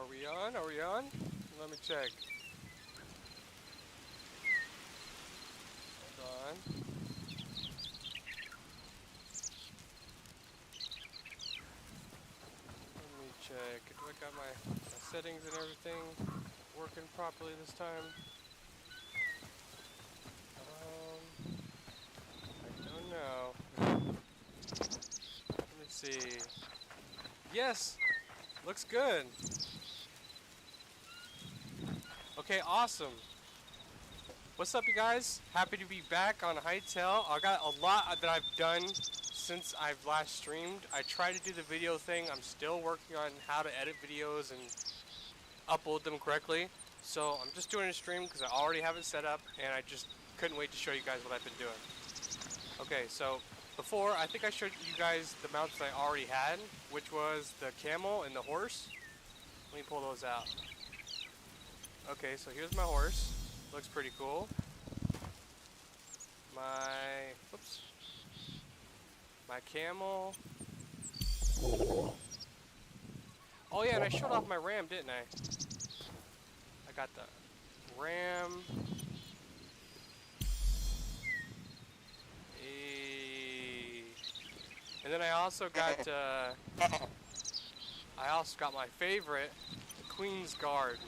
Are we on? Are we on? Let me check. Hold on. Let me check. Do I got my settings and everything working properly this time? I don't know. Let me see. Yes! Looks good. Okay, awesome. What's up, you guys? Happy to be back on Hytale. I got a lot that I've done since I've last streamed. I tried to do the video thing. I'm still working on how to edit videos and upload them correctly. So I'm just doing a stream because I already have it set up, and I just couldn't wait to show you guys what I've been doing. Okay, so before, I think I showed you guys the mounts I already had, which was the camel and the horse. Let me pull those out. Okay, so here's my horse. Looks pretty cool. My camel. Oh yeah, and I showed off my ram, didn't I? I got the ram. And then I also got my favorite, the Queen's Guard,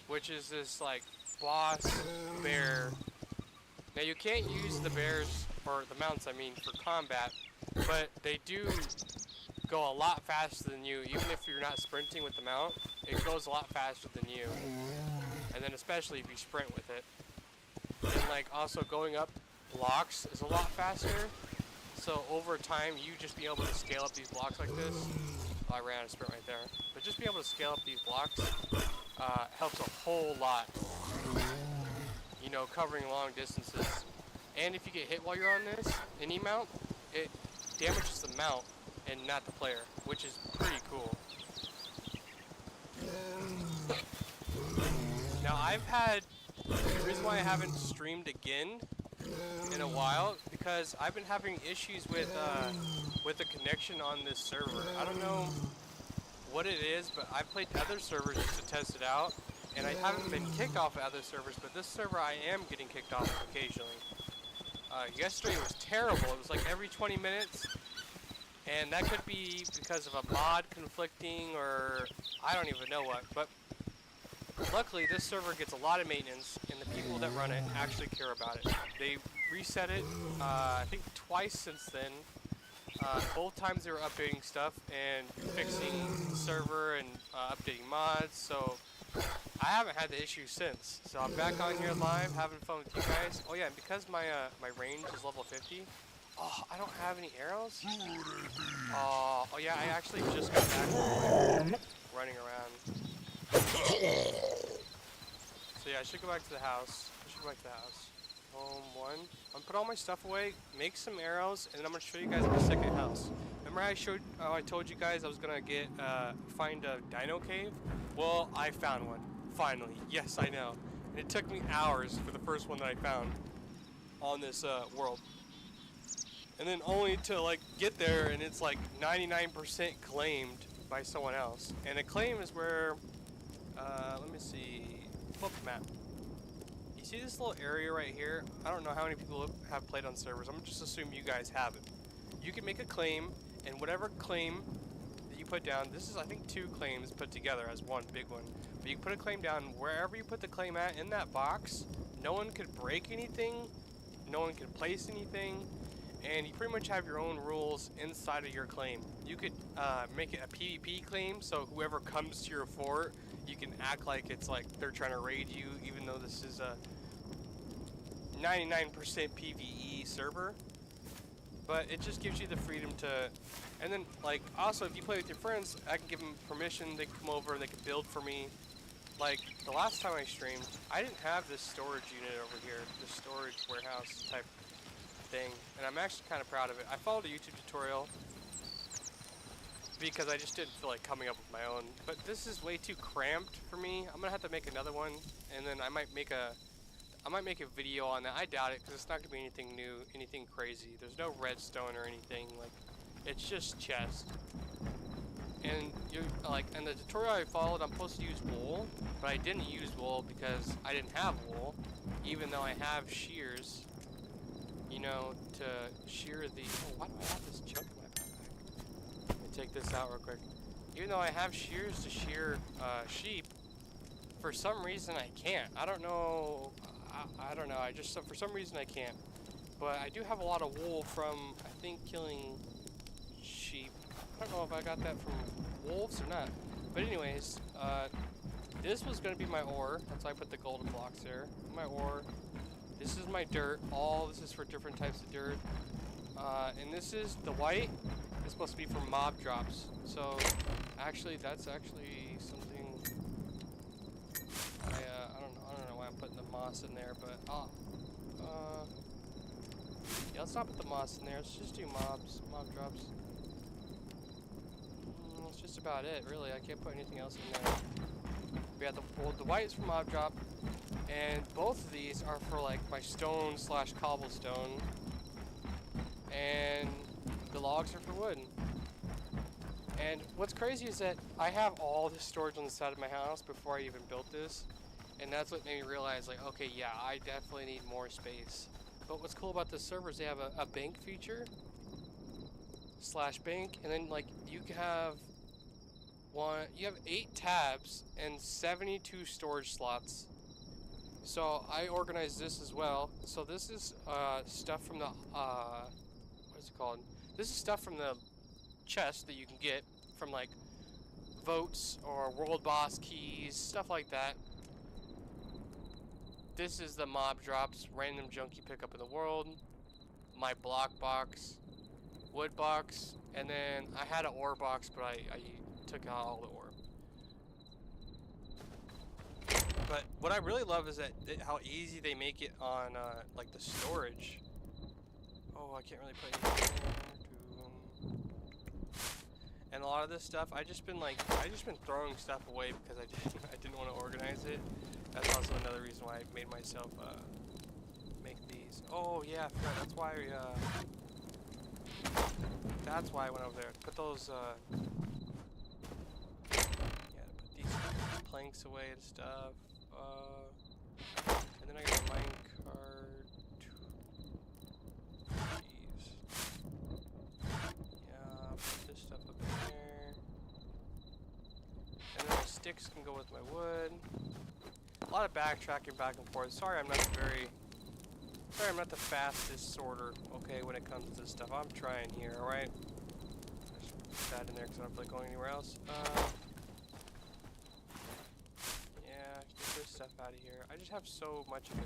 which is this like boss bear. Now you can't use the bears, or the mounts I mean, for combat, but they do go a lot faster than you. Even if you're not sprinting with the mount, it goes a lot faster than you. And then especially if you sprint with it. And like also going up blocks is a lot faster. So over time you just be able to scale up these blocks like this. Oh, I ran out of sprint right there. But just be able to scale up these blocks helps a whole lot. You know, covering long distances. And if you get hit while you're on this, any mount, it damages the mount and not the player, which is pretty cool. Now the reason why I haven't streamed again in a while, because I've been having issues with the connection on this server. I don't know what it is, but I've played other servers just to test it out, and I haven't been kicked off of other servers, but this server I am getting kicked off occasionally. Yesterday was terrible. It was like every 20 minutes, and that could be because of a mod conflicting, or I don't even know what, but luckily this server gets a lot of maintenance, and the people that run it actually care about it. They reset it, I think twice since then. Both times they were updating stuff and fixing the server and updating mods, so I haven't had the issue since. So I'm back on here live, having fun with you guys. Oh yeah, and because my range is level 50, oh, I don't have any arrows? Oh yeah, I actually just got back from running around. So yeah, I should go back to the house. Home 1. I'm gonna put all my stuff away, make some arrows, and then I'm gonna show you guys my second house. Remember I told you guys I was gonna find a dino cave? Well, I found one. Finally. Yes, I know. And it took me hours for the first one that I found on this world. And then only to like get there, and it's like 99% claimed by someone else. And a claim is where, let me see, flip the map. You see this little area right here? I don't know how many people have played on servers. I'm gonna just assume you guys have it. You can make a claim, and whatever claim that you put down, this is I think 2 claims put together as one big one. But you can put a claim down wherever you put the claim at in that box. No one could break anything, no one can place anything, and you pretty much have your own rules inside of your claim. You could make it a PvP claim, so whoever comes to your fort, you can act like it's like they're trying to raid you, even though this is a 99% PvE server. But it just gives you the freedom to, and then like also if you play with your friends, I can give them permission, they can come over and they can build for me. Like the last time I streamed, I didn't have this storage unit over here, this storage warehouse type thing, and I'm actually kind of proud of it. I followed a YouTube tutorial because I just didn't feel like coming up with my own, but this is way too cramped for me. I'm gonna have to make another one, and then I might make a video on that. I doubt it, because it's not gonna be anything new, anything crazy. There's no redstone or anything, like it's just chest. And you like, in the tutorial I followed, I'm supposed to use wool, but I didn't use wool because I didn't have wool, even though I have shears, you know, to shear the. Oh, why do I have this chunk in my backpack? Let me take this out real quick. Even though I have shears to shear sheep, for some reason I can't. I don't know. I don't know. I just for some reason I can't. But I do have a lot of wool from, I think, killing sheep. I don't know if I got that from wolves or not. But anyways, this was going to be my ore. That's why I put the golden blocks there. My ore. This is my dirt. All this is for different types of dirt. And this is the white. It's supposed to be for mob drops. So, actually, that's actually something. I don't know why I'm putting the moss in there, but yeah, let's not put the moss in there. Let's just do mob drops. That's just about it, really. I can't put anything else in there. We have the white is for mob drop, and both of these are for like my stone / cobblestone, and the logs are for wood. And what's crazy is that I have all this storage on the side of my house before I even built this, and that's what made me realize, like, okay, yeah, I definitely need more space. But what's cool about this server is they have a bank feature / bank, and then like you have 8 tabs and 72 storage slots. So I organized this as well. So this is stuff from the what is it called? This is stuff from the chest that you can get from like votes or world boss keys, stuff like that. This is the mob drops, random junk you pick up in the world, my block box, wood box, and then I had an ore box, but I took out all the ore. But what I really love is that how easy they make it on like the storage. Oh, I can't really put anything there. And a lot of this stuff, I just been throwing stuff away because I didn't want to organize it. That's also another reason why I made myself make these. Oh yeah, I forgot. That's why I went over there to put those. Yeah, to put these planks away and stuff. And then I got a minecart. Jeez. Yeah, put this stuff up in there. And then my sticks can go with my wood. A lot of backtracking back and forth. Sorry, I'm not the fastest sorter, okay, when it comes to this stuff. I'm trying here, alright? Just put that in there because I don't feel like going anywhere else. Yeah, get this stuff out of here. I just have so much of it.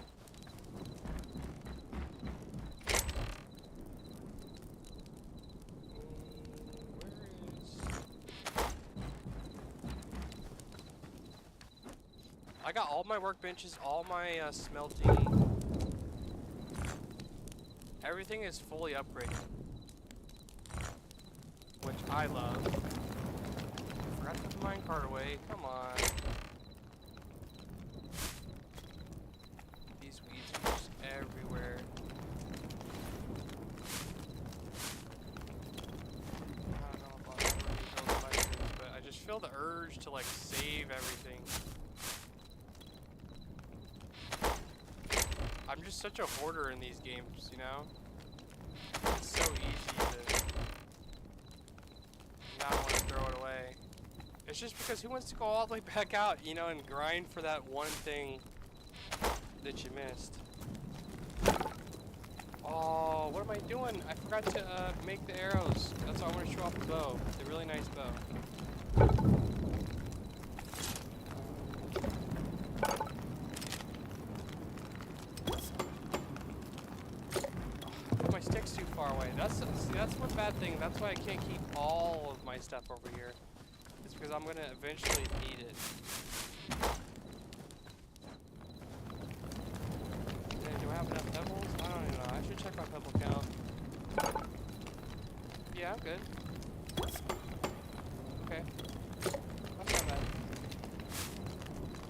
I got all my workbenches, all my smelting. Everything is fully upgraded, which I love. Forgot to put the minecart away. Come on. These weeds are just everywhere. I don't know if I'll ever rebuild my things, but I just feel the urge to like save everything. I'm just such a hoarder in these games, you know? It's so easy to not want to throw it away. It's just because who wants to go all the way back out, you know, and grind for that one thing that you missed? Oh, what am I doing? I forgot to make the arrows. That's why I want to show off the bow. It's a really nice bow. That's one bad thing. That's why I can't keep all of my stuff over here. It's because I'm gonna eventually need it. And do I have enough pebbles? I don't even know. I should check my pebble count. Yeah, I'm good. Okay. That's not bad.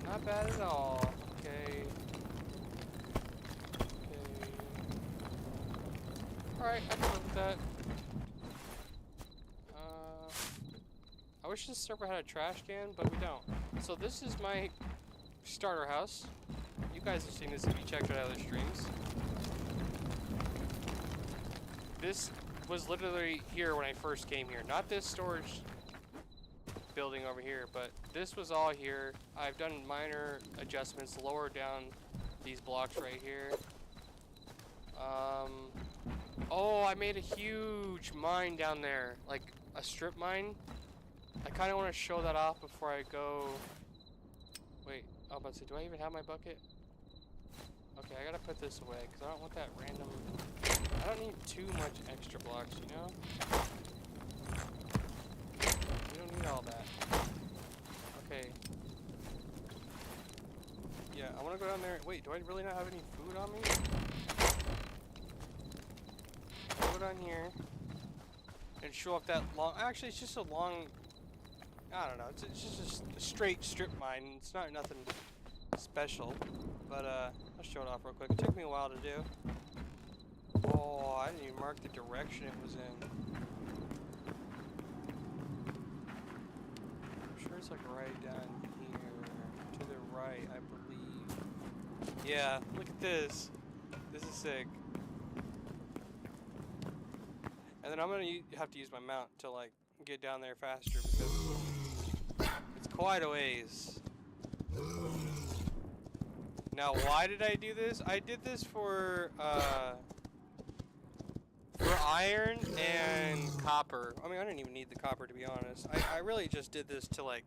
Not bad at all. Okay. Alright, I can live with that. I wish this server had a trash can, but we don't. So this is my starter house. You guys have seen this if you checked out other streams. This was literally here when I first came here. Not this storage building over here, but this was all here. I've done minor adjustments to lower down these blocks right here. Oh, I made a huge mine down there, like a strip mine. I kind of want to show that off before I go. Wait, I was about to say, do I even have my bucket? Okay, I gotta put this away because I don't want that random. I don't need too much extra blocks, you know? We don't need all that. Okay. Yeah, I want to go down there. Wait, do I really not have any food on me? I'll go down here and show off that long. Actually, it's just a long. I don't know. It's just a straight strip mine. It's not nothing special, but I'll show it off real quick. It took me a while to do. Oh, I didn't even mark the direction it was in. I'm sure it's like right down here, to the right, I believe. Yeah, look at this. This is sick. And then I'm gonna have to use my mount to like get down there faster because it's quite a ways. Now, why did I do this? I did this for iron and copper. I mean, I didn't even need the copper, to be honest. I really just did this to, like,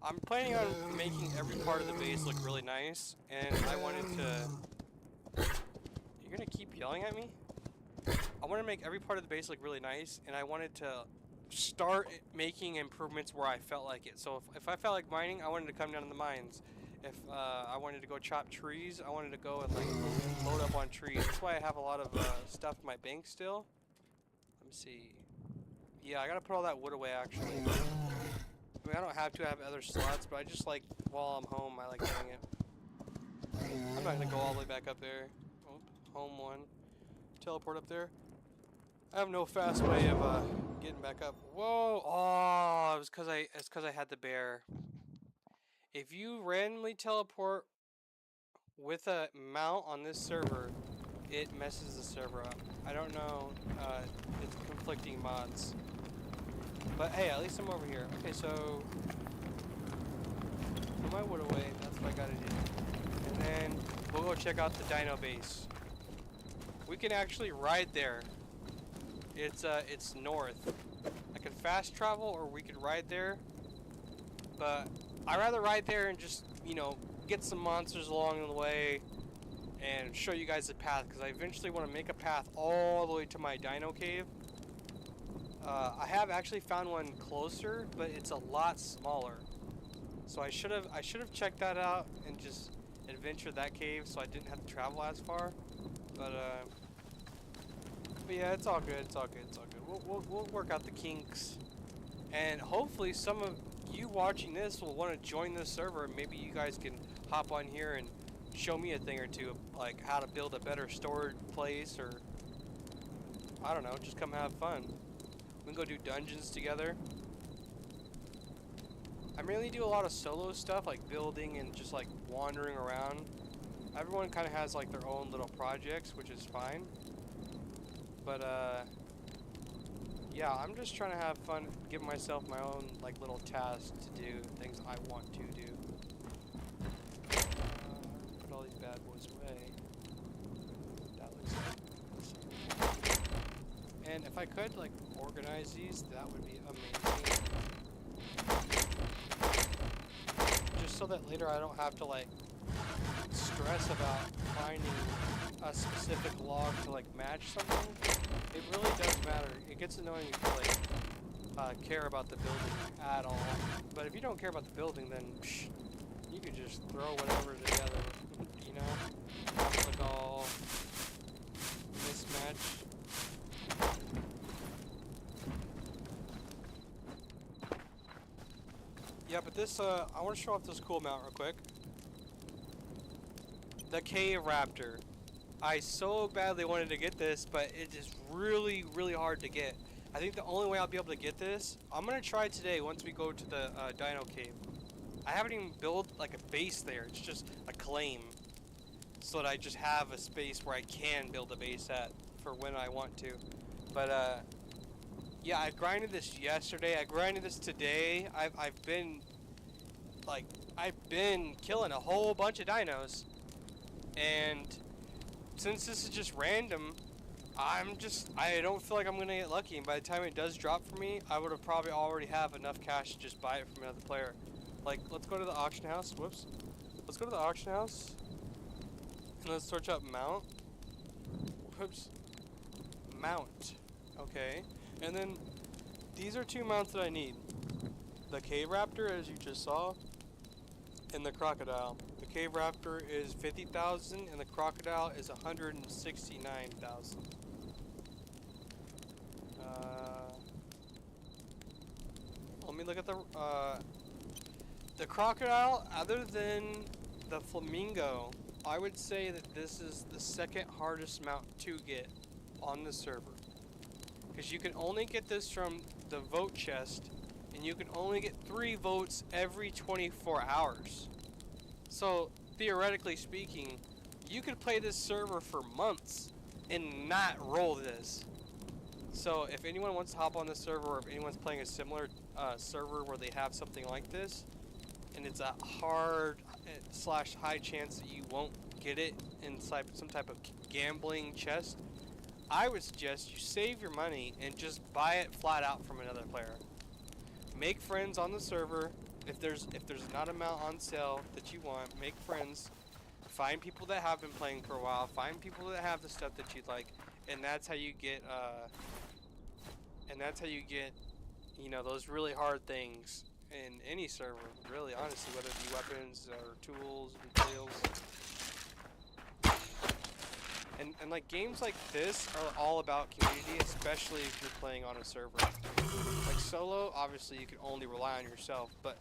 I'm planning on making every part of the base look really nice, and I wanted to... You're gonna keep yelling at me? I want to make every part of the base look really nice, and I wanted to start making improvements where I felt like it. So if I felt like mining, I wanted to come down to the mines. If I wanted to go chop trees, I wanted to go and like load up on trees. That's why I have a lot of stuff in my bank still. Let me see. Yeah, I gotta put all that wood away actually. I mean, I don't have to have other slots, but I just like, while I'm home, I like doing it. I'm not gonna go all the way back up there. Oh, home one. Teleport up there. I have no fast way of getting back up. Whoa! Oh, it's because I had the bear. If you randomly teleport with a mount on this server, it messes the server up. I don't know. It's conflicting mods. But hey, at least I'm over here. Okay, so put my wood away. That's what I gotta do. And then we'll go check out the dino base. We can actually ride there. It's north. I can fast travel, or we could ride there. But I'd rather ride there and just, you know, get some monsters along the way and show you guys the path, because I eventually want to make a path all the way to my dino cave. I have actually found one closer, but it's a lot smaller. So I should have checked that out and just adventured that cave so I didn't have to travel as far. But yeah, it's all good. It's all good. It's all good. We'll work out the kinks, and hopefully some of you watching this will want to join this server. Maybe you guys can hop on here and show me a thing or two, like how to build a better storage place, or I don't know, just come have fun. We can go do dungeons together. I mainly do a lot of solo stuff, like building and just like wandering around. Everyone kind of has like their own little projects, which is fine. But yeah, I'm just trying to have fun, give myself my own like little tasks to do, things I want to do. Put all these bad boys away. That looks like. And if I could like organize these, that would be amazing. Just so that later I don't have to like stress about finding a specific log to like match something. It really does matter. It gets annoying if you like care about the building at all. But if you don't care about the building, then psh, you could just throw whatever together, you know? Not like all mismatch. Yeah, but this I want to show off this cool mount real quick. The Cave Raptor. I so badly wanted to get this, but it is really, really hard to get. I think the only way I'll be able to get this, I'm gonna try today once we go to the Dino Cave. I haven't even built like a base there. It's just a claim, so that I just have a space where I can build a base at for when I want to. But yeah, I grinded this yesterday. I grinded this today. I've been killing a whole bunch of dinos, and since this is just random, I don't feel like I'm gonna get lucky, and by the time it does drop for me, I would have probably already have enough cash to just buy it from another player. Like, let's go to the auction house. Whoops. Let's go to the auction house, and let's search up mount. Whoops. Mount. Okay. And then, these are 2 mounts that I need. The cave raptor, as you just saw, and the crocodile. The cave raptor is 50,000, and the crocodile is 169,000. Let me look at the crocodile. Other than the flamingo, I would say that this is the second hardest mount to get on the server, because you can only get this from the vote chest, and you can only get 3 votes every 24 hours. So theoretically speaking, you could play this server for months and not roll this. So if anyone wants to hop on this server, or if anyone's playing a similar server where they have something like this, and it's a hard / high chance that you won't get it inside some type of gambling chest, I would suggest you save your money and just buy it flat out from another player. Make friends on the server. If there's not a mount on sale that you want, make friends. Find people that have been playing for a while. Find people that have the stuff that you'd like, and that's how you get you know, those really hard things in any server, really, honestly, whether it be weapons or tools, materials. And like games like this are all about community, especially if you're playing on a server. Like solo, obviously you can only rely on yourself, but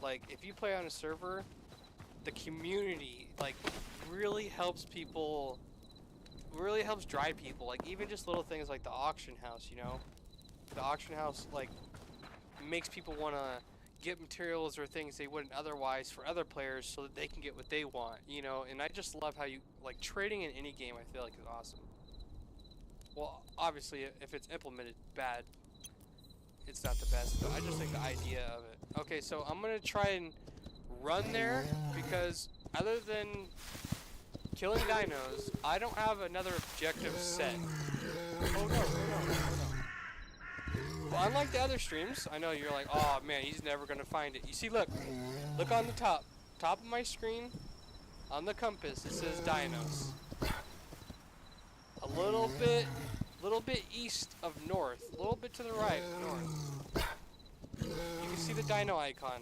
like if you play on a server, the community like really helps people, really helps drive people. Like even just little things like the auction house, you know? The auction house like makes people want to get materials or things they wouldn't otherwise for other players so that they can get what they want, you know? And I just love how you, like, trading in any game I feel like is awesome. Well, obviously, if it's implemented bad, it's not the best, but I just think the idea of it. Okay, so I'm gonna try and run there, because other than killing dinos, I don't have another objective set. Oh no, oh no. Well, unlike the other streams, I know you're like, oh man, he's never gonna find it. You see, look on the top of my screen, on the compass, it says dinos. A little bit east of north, a little bit to the right, north. You can see the dino icon,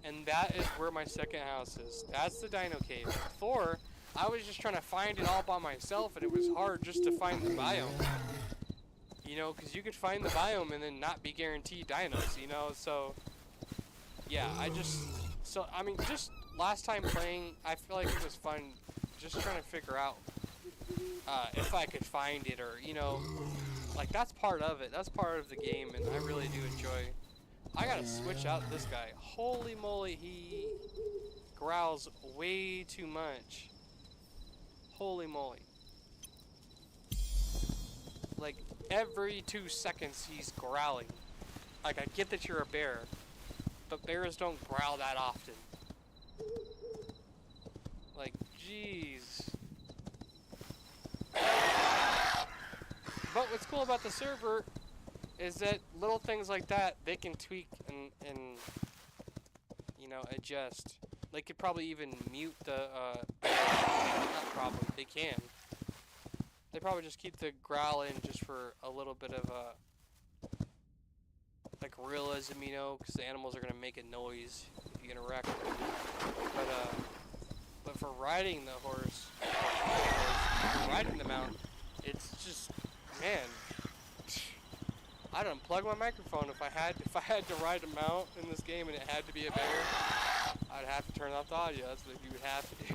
and that is where my second house is. That's the dino cave. Before, I was just trying to find it all by myself, and it was hard just to find the biome. You know, because you could find the biome and then not be guaranteed dinos, you know, so, yeah, I mean, just last time playing, I feel like it was fun just trying to figure out if I could find it, or, you know, like, that's part of it, that's part of the game, and I really do enjoy. I gotta switch out this guy. Holy moly, he growls way too much. Holy moly. Like, every 2 seconds he's growling. Like, I get that you're a bear, but bears don't growl that often. Like, jeez. But what's cool about the server is that little things like that, they can tweak and you know, adjust. They could probably even mute the, not probably, they can. They probably just keep the growl in just for a little bit of, like, realism, you know, because the animals are going to make a noise if you interact with them. But for riding the horse, riding the mount, it's just, man, I'd unplug my microphone if I had to ride a mount in this game and it had to be a bear. I'd have to turn off the audio. That's what you would have to do.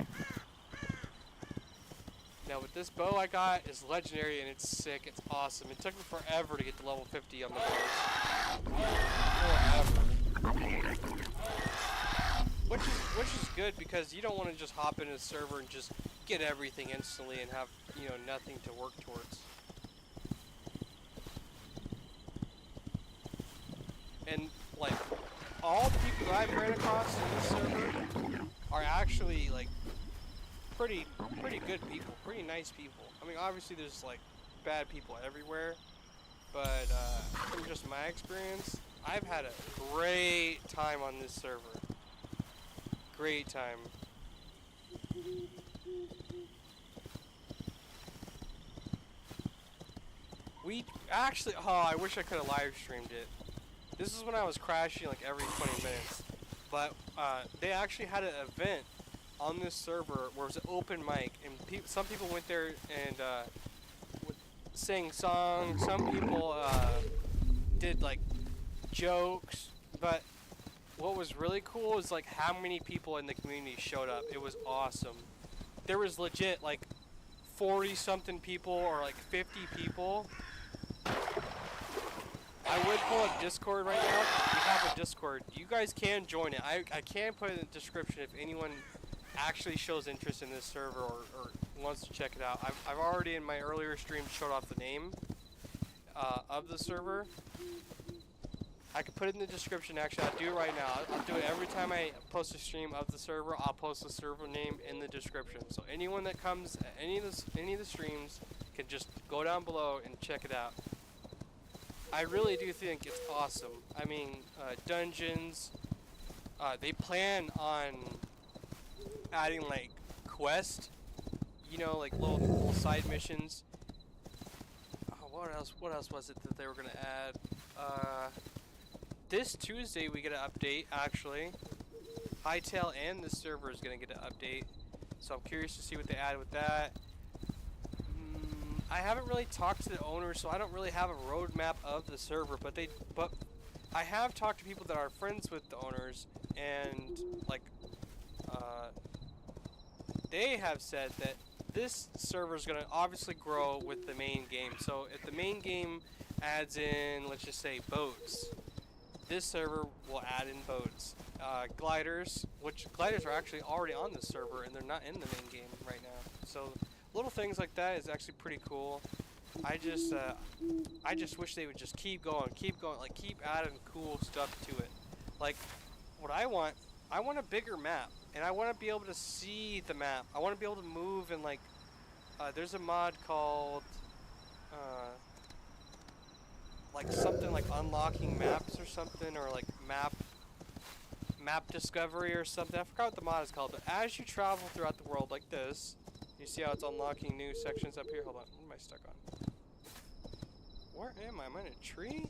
Now with this bow I got is legendary and it's sick. It's awesome. It took me forever to get to level 50 on the bows. Forever. Which is good because you don't want to just hop into a server and just get everything instantly and have, you know, nothing to work towards. And like all the people that I've ran across in this server are actually like pretty good people, pretty nice people. I mean, obviously there's like bad people everywhere, but from just my experience, I've had a great time on this server. Great time. We actually, oh, I wish I could have live streamed it. This is when I was crashing like every 20 minutes. But they actually had an event on this server where it was an open mic, and some people went there and sang songs. Some people did like jokes. But what was really cool is like how many people in the community showed up. It was awesome. There was legit like 40 something people or like 50 people. I would pull up Discord right now. We have a Discord. You guys can join it. I can put it in the description if anyone actually shows interest in this server or wants to check it out. I've already in my earlier stream showed off the name of the server. I can put it in the description. Actually, I'll do it right now. I'll do it every time I post a stream of the server. I'll post the server name in the description. So anyone that comes at any of the streams can just go down below and check it out. I really do think it's awesome. I mean, dungeons, they plan on adding like quests, you know, like little side missions. What else was it that they were gonna add? This Tuesday we get an update, actually. Hytale and the server is gonna get an update. So I'm curious to see what they add with that. I haven't really talked to the owners, so I don't really have a roadmap of the server, but I have talked to people that are friends with the owners, and like they have said that this server is going to obviously grow with the main game. So if the main game adds in, let's just say, boats, this server will add in boats. Gliders, which gliders are actually already on this server and they're not in the main game right now. So little things like that is actually pretty cool. I just wish they would just keep going, like keep adding cool stuff to it. Like what I want a bigger map, and I want to be able to see the map. I want to be able to move and like, there's a mod called like something like unlocking maps or something, or like map discovery or something. I forgot what the mod is called, but as you travel throughout the world like this, you see how it's unlocking new sections up here? Hold on, what am I stuck on? Where am I? Am I in a tree?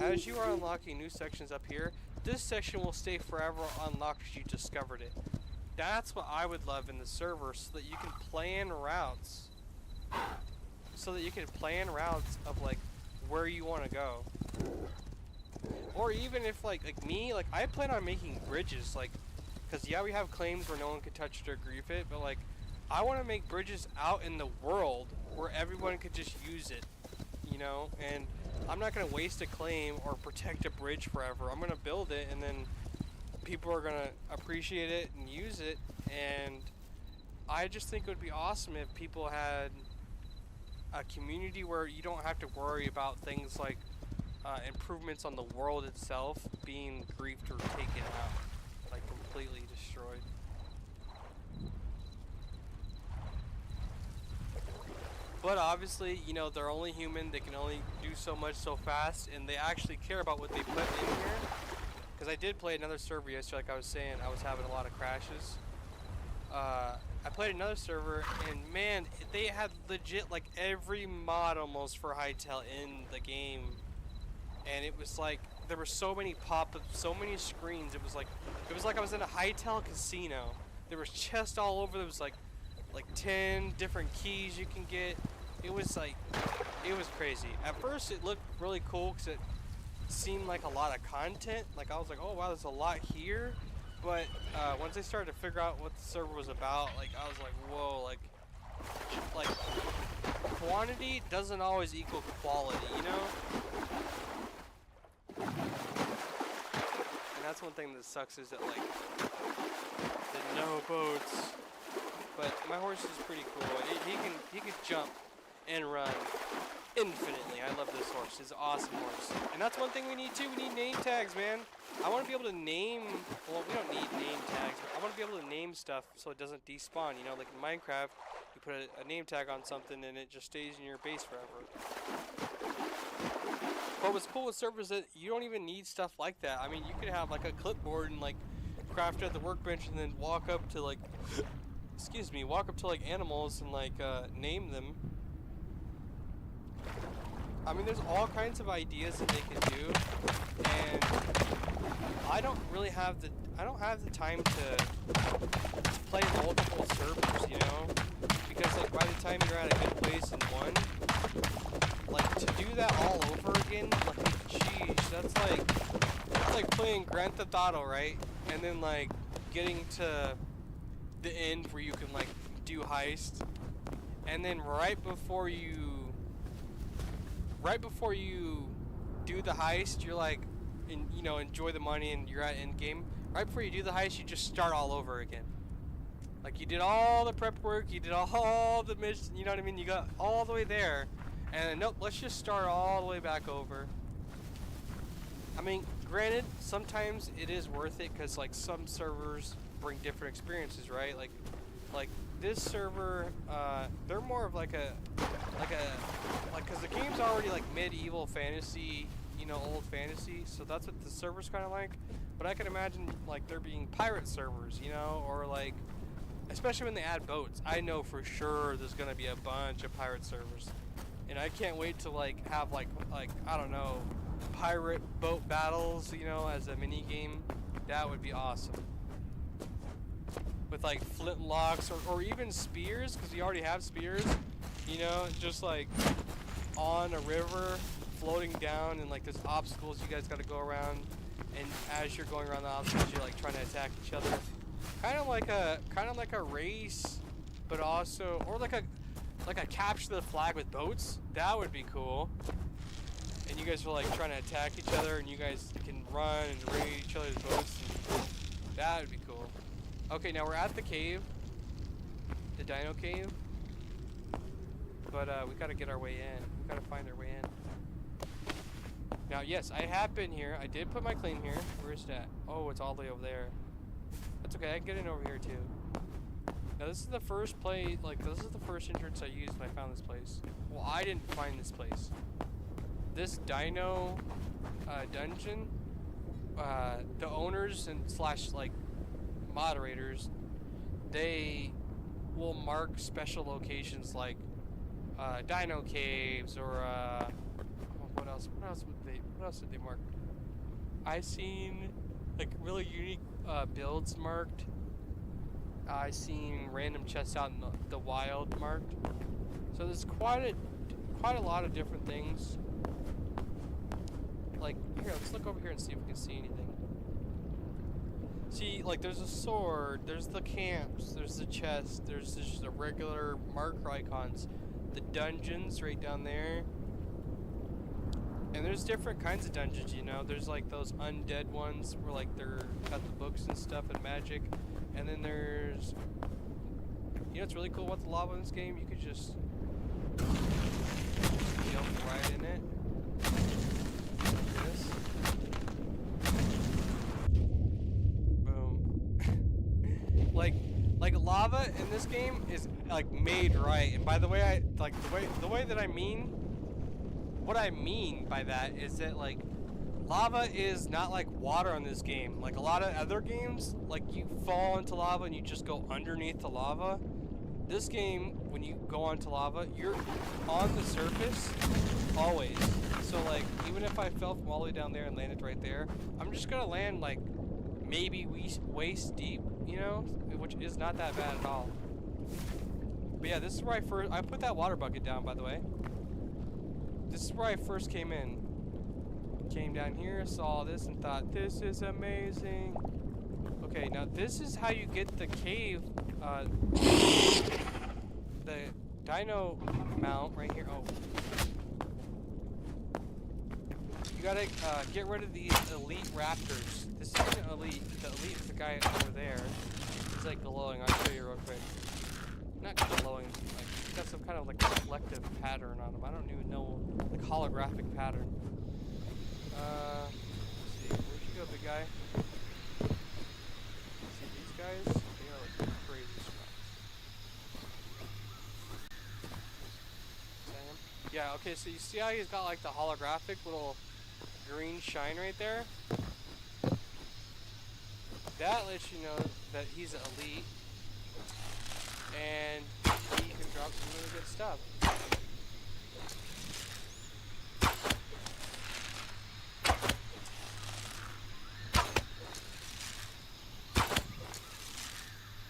As you are unlocking new sections up here, this section will stay forever unlocked as you discovered it. That's what I would love in the server, so that you can plan routes. So that you can plan routes of like where you want to go. Or even if like me, like I plan on making bridges, like, because yeah, we have claims where no one can touch it or grief it, but like I want to make bridges out in the world where everyone could just use it, you know. And I'm not going to waste a claim or protect a bridge forever. I'm going to build it, and then people are going to appreciate it and use it. And I just think it would be awesome if people had a community where you don't have to worry about things like improvements on the world itself being griefed or taken out, like completely destroyed. But obviously, you know, they're only human. They can only do so much so fast, and they actually care about what they put in here. Because I did play another server yesterday, like I was saying, I was having a lot of crashes. I played another server, and man, they had legit like every mod almost for Hytale in the game. And it was like, there were so many pop-ups, so many screens. It was like I was in a Hytale casino. There was chests all over. There was like 10 different keys you can get. It was like, it was crazy. At first it looked really cool because it seemed like a lot of content. Like I was like, oh wow, there's a lot here. But once I started to figure out what the server was about, like I was like, whoa, like like quantity doesn't always equal quality, you know? And that's one thing that sucks is that like the no boats. But my horse is pretty cool. He can jump and run infinitely. I love this horse. It's an awesome horse. And that's one thing we need too. We need name tags, man. I want to be able to name. Well, we don't need name tags. But I want to be able to name stuff so it doesn't despawn. You know, like in Minecraft, you put a name tag on something and it just stays in your base forever. But what's cool with servers is that you don't even need stuff like that. I mean, you could have like a clipboard and like craft at the workbench and then walk up to like, excuse me, walk up to like animals and like name them. I mean, there's all kinds of ideas that they can do, and I don't really have the time to play multiple servers, you know, because like by the time you're at a good place in one, like to do that all over again, like jeez, that's like playing Grand Theft Auto, right? And then like getting to the end where you can like do heist, and then right before you do the heist, you're like, you know, enjoy the money and you're at end game. Right before you do the heist, you just start all over again. Like you did all the prep work, you did all the missions, you know what I mean? You got all the way there, and nope, let's just start all the way back over. I mean, granted, sometimes it is worth it because like some servers bring different experiences, right? Like this server, they're more of like because the game's already like medieval fantasy, you know, old fantasy, so that's what the server's kind of like. But I can imagine like there being pirate servers, you know, or like, especially when they add boats. I know for sure there's gonna be a bunch of pirate servers, and I can't wait to like have like I don't know, pirate boat battles, you know, as a mini game. That would be awesome. With like flintlocks or even spears, because we already have spears, you know, just like on a river floating down, and like there's obstacles you guys got to go around, and as you're going around the obstacles you're like trying to attack each other, kind of like a race, but also, or like a capture the flag with boats. That would be cool. And you guys are like trying to attack each other, and you guys can run and raid each other's boats, and that would be cool. Okay, now we're at the cave, the dino cave, but we gotta get our way in. We gotta find our way in. Now, yes, I have been here. I did put my claim here. Where is that? Oh, it's all the way over there. That's okay. I can get in over here too. Now, this is the first play. Like, this is the first entrance I used when I found this place. Well, I didn't find this place. This dino dungeon. The owners and slash like moderators, they will mark special locations like dino caves or what else did they mark? I seen like really unique builds marked. I seen random chests out in the wild marked. So there's quite a lot of different things. Like here, let's look over here and see if we can see anything. See, like, there's a sword, there's the camps, there's the chest, there's just the regular marker icons, the dungeons right down there, and there's different kinds of dungeons, you know. There's like those undead ones where like they're got the books and stuff and magic, and then there's, you know, it's really cool about the lava in this game. You could just jump right in it. This. Like lava in this game is like made right, and by the way, the way that I mean, what I mean by that is that like lava is not like water in this game. Like a lot of other games, like you fall into lava and you just go underneath the lava. This game, when you go onto lava, you're on the surface always. So like even if I fell from all the way down there and landed right there, I'm just gonna land like maybe waist deep, you know, which is not that bad at all. But yeah, this is where I put that water bucket down, by the way. This is where I first came in. Came down here, saw this, and thought, this is amazing. Okay, now this is how you get the cave. the dino mount right here. Oh. You gotta get rid of these elite raptors. This isn't elite. The elite is the guy over there. He's like glowing. I'll show you real quick. Not glowing. Like he's got some kind of like reflective pattern on him. I don't even know, like holographic pattern. Let's see. Where'd you go, big guy? See these guys? They are like crazy strong. Is that him? Yeah. Okay. So you see how he's got like the holographic little green shine right there? That lets you know that he's an elite, and he can drop some really good stuff.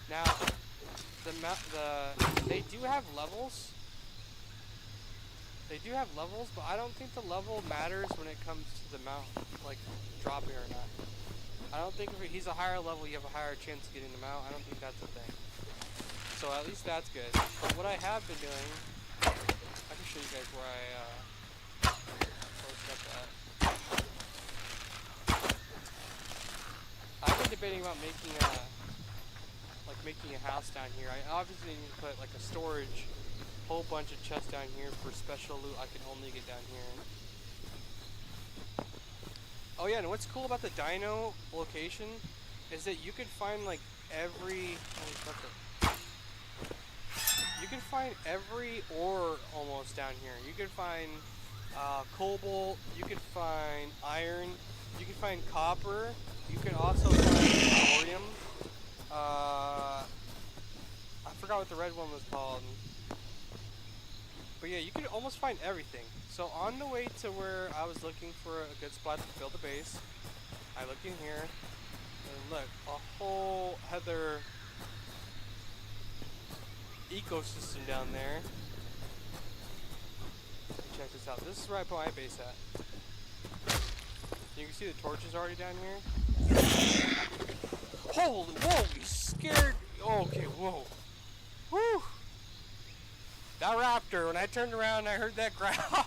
Now, they do have levels. They do have levels, but I don't think the level matters when it comes to the mount, like dropping or not. I don't think if he's a higher level, you have a higher chance of getting the mount. I don't think that's a thing. So at least that's good. But what I have been doing, I can show you guys where I posted up at. I've been debating about making a house down here. I obviously need to put like a storage. Whole bunch of chests down here for special loot I can only get down here. Oh yeah, and what's cool about the dino location is that you can find like every ore almost down here. You can find cobalt, you can find iron, you can find copper, you can also find thorium. I forgot what the red one was called. But yeah, you can almost find everything. So on the way to where I was looking for a good spot to build a base, I look in here, and look, a whole other ecosystem down there. Check this out. This is where I put my base at. You can see the torches already down here. Holy, whoa, you scared. Oh, okay, whoa. Whew. That raptor, when I turned around and I heard that growl,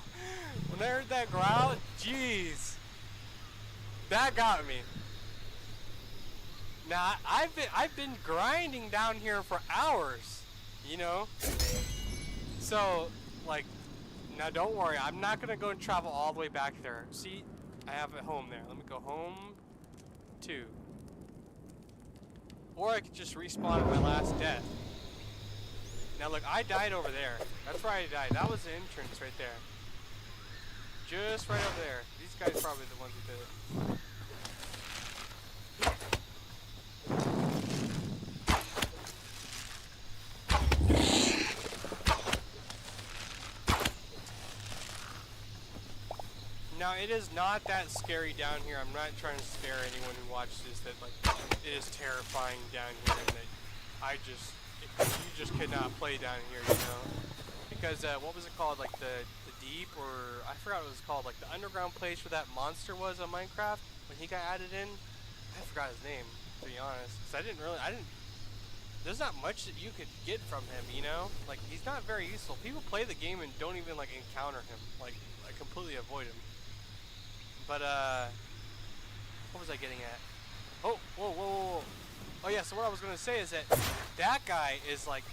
jeez, that got me. Now, I've been grinding down here for hours, you know? So, like, now don't worry, I'm not gonna go and travel all the way back there. See, I have a home there. Let me go home 2. Or I could just respawn at my last death. Now look, I died over there. That's where I died. That was the entrance right there. Just right over there. These guys are probably the ones who did it. Now it is not that scary down here. I'm not trying to scare anyone who watches this that like it is terrifying down here and that you just could not play down here, you know? Because, what was it called, like the deep, or, I forgot what it was called, like the underground place where that monster was on Minecraft, when he got added in? I forgot his name, to be honest, because there's not much that you could get from him, you know? Like, he's not very useful. People play the game and don't even, like, encounter him, like completely avoid him. But, what was I getting at? Oh, whoa. Oh yeah, so what I was gonna say is that guy is like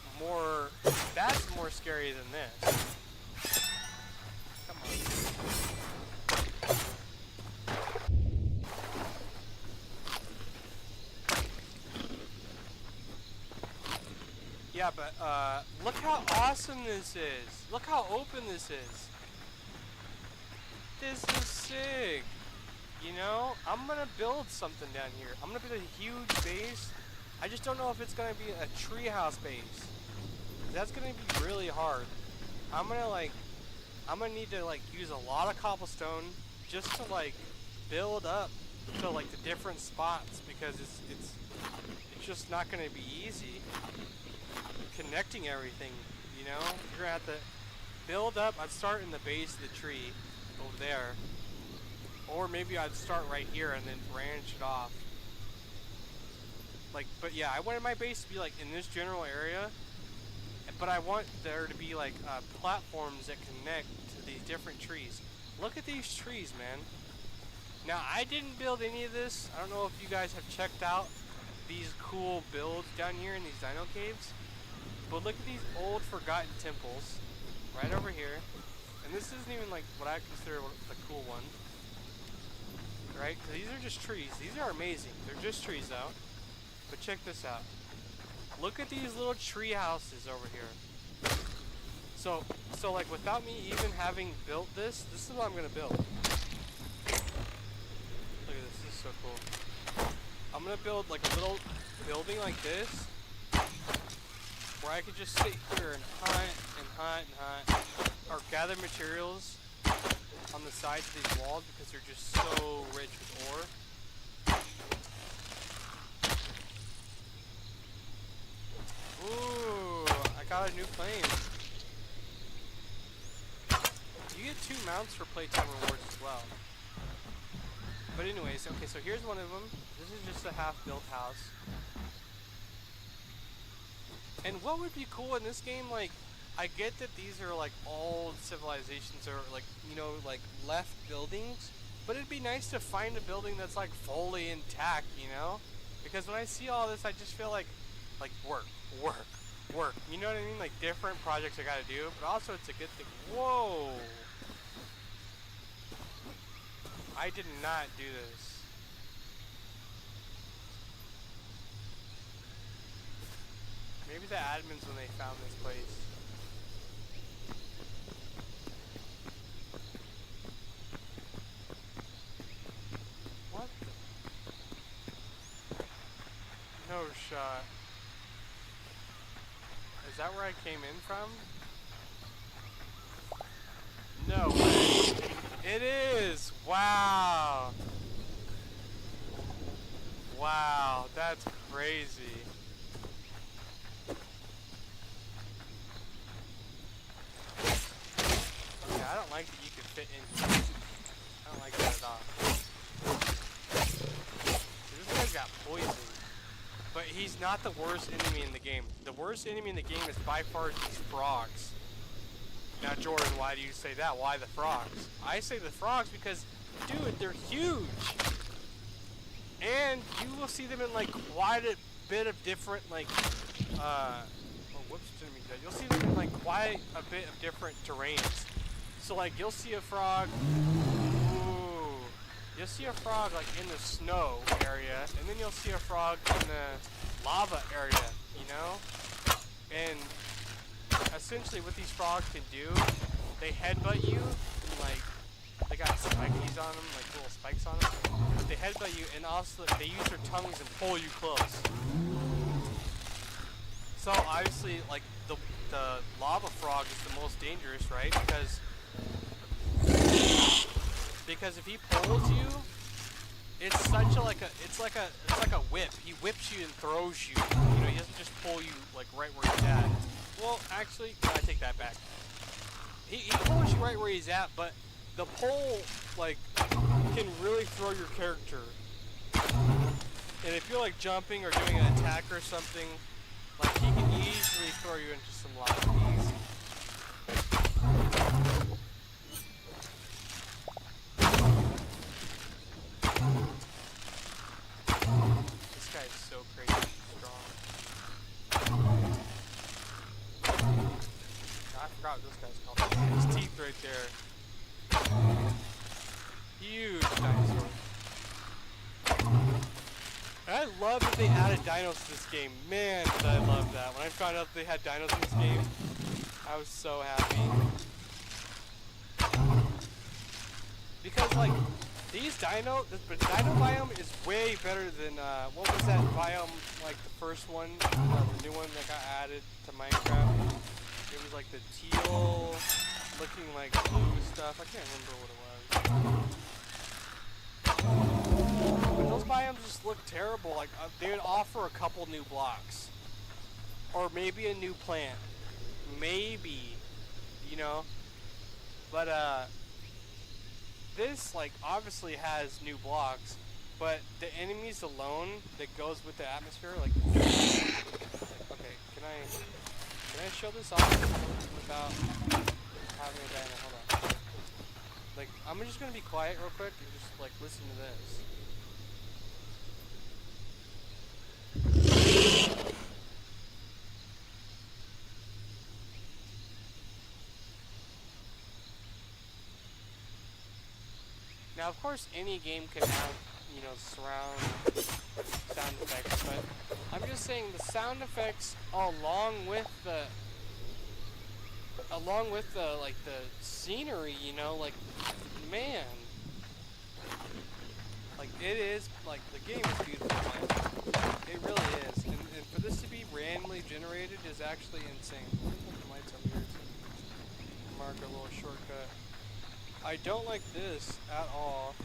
that's more scary than this. Come on. Yeah, but look how awesome this is. Look how open this is. This is sick. You know, I'm gonna build something down here. I'm gonna build a huge base. I just don't know if it's gonna be a treehouse base. That's gonna be really hard. I'm gonna need to like use a lot of cobblestone just to like build up to like the different spots because it's just not gonna be easy connecting everything. You know, you're gonna have to build up. I'd start in the base of the tree over there. Or maybe I'd start right here and then branch it off. Like, but yeah, I wanted my base to be like in this general area. but I want there to be like platforms that connect to these different trees. Look at these trees, man. Now, I didn't build any of this. I don't know if you guys have checked out these cool builds down here in these dino caves, but look at these old forgotten temples right over here. And this isn't even like what I consider the cool one, right? These are just trees. These are amazing. They're just trees though. But check this out. Look at these little tree houses over here. So like without me even having built this is what I'm gonna build. Look at this. This is so cool. I'm gonna build like a little building like this, where I could just sit here and hunt, or gather materials on the sides of these walls because they're just so rich with ore. Ooh, I got a new plane. You get 2 mounts for playtime rewards as well. But anyways, okay, so here's one of them. This is just a half-built house. And what would be cool in this game, like, I get that these are like old civilizations or like, you know, like left buildings, but it'd be nice to find a building that's like fully intact, you know? Because when I see all this, I just feel like work. You know what I mean? Like different projects I gotta do, but also it's a good thing. Whoa! I did not do this. Maybe the admins when they found this place. What the? No shot. Is that where I came in from? No way. It is! Wow! Wow, that's crazy. Yeah, I don't like that you can fit in here. I don't like that at all. This guy's got poison. But he's not the worst enemy in the game. The worst enemy in the game is by far these frogs. Now, Jordan, why do you say that? Why the frogs? I say the frogs because, dude, they're huge. And you will see them in, like, quite a bit of different, like, oh, whoops, didn't mean that. You'll see them in, like, quite a bit of different terrains. So, like, you'll see a frog, ooh, you'll see a frog, like, in the snow area, and then you'll see a frog in the lava area, you know? And essentially what these frogs can do, they headbutt you, and, like, they got spikies on them, like little spikes on them. They headbutt you, and also they use their tongues and pull you close. So obviously, like the lava frog is the most dangerous, right? Because if he pulls you, it's such a it's like a whip. He whips you and throws you. You know, he doesn't just pull you like right where he's at. Well, actually, I take that back. He pulls you right where he's at, but the pull, like, can really throw your character. And if you're, like, jumping or doing an attack or something, like, he can easily throw you into some lava. Easy. This guy is so crazy strong. I forgot what this guy's called. His teeth right there. Huge dinosaur. And I love that they added dinos to this game. Man, did I love that. When I found out they had dinos in this game, I was so happy. Because, like, the dino biome is way better than, what was that biome, like the first one, the new one that got added to Minecraft? It was like the teal looking like blue stuff. I can't remember what it was. But those biomes just look terrible. Like they would offer a couple new blocks, or maybe a new plant, maybe, you know. But this like obviously has new blocks, but the enemies alone that goes with the atmosphere, like. Okay, can I? Can I show this off without having a diner? Hold on. Like, I'm just gonna be quiet real quick and just like listen to this. Now, of course, any game can have, you know, surround sound effects, but I'm just saying the sound effects along with the like the scenery, you know, like, man, like it is, like the game is beautiful, man. It really is, and for this to be randomly generated is actually insane. Let me put the lights up here to mark a little shortcut. I don't like this at all.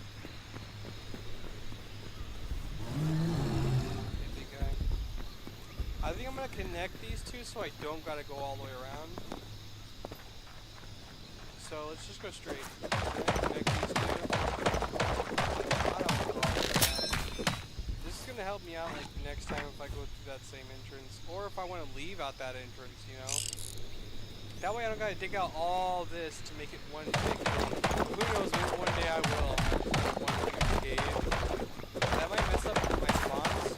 Hey, big guy. I think I'm gonna connect these two so I don't gotta go all the way around. So let's just go straight. Connect these two. I don't wanna go all the way around. This is gonna help me out like next time if I go through that same entrance, or if I want to leave out that entrance, you know. That way I don't gotta dig out all this to make it one big thing. Who knows, maybe one day I will. One huge cave. That might mess up my spawns.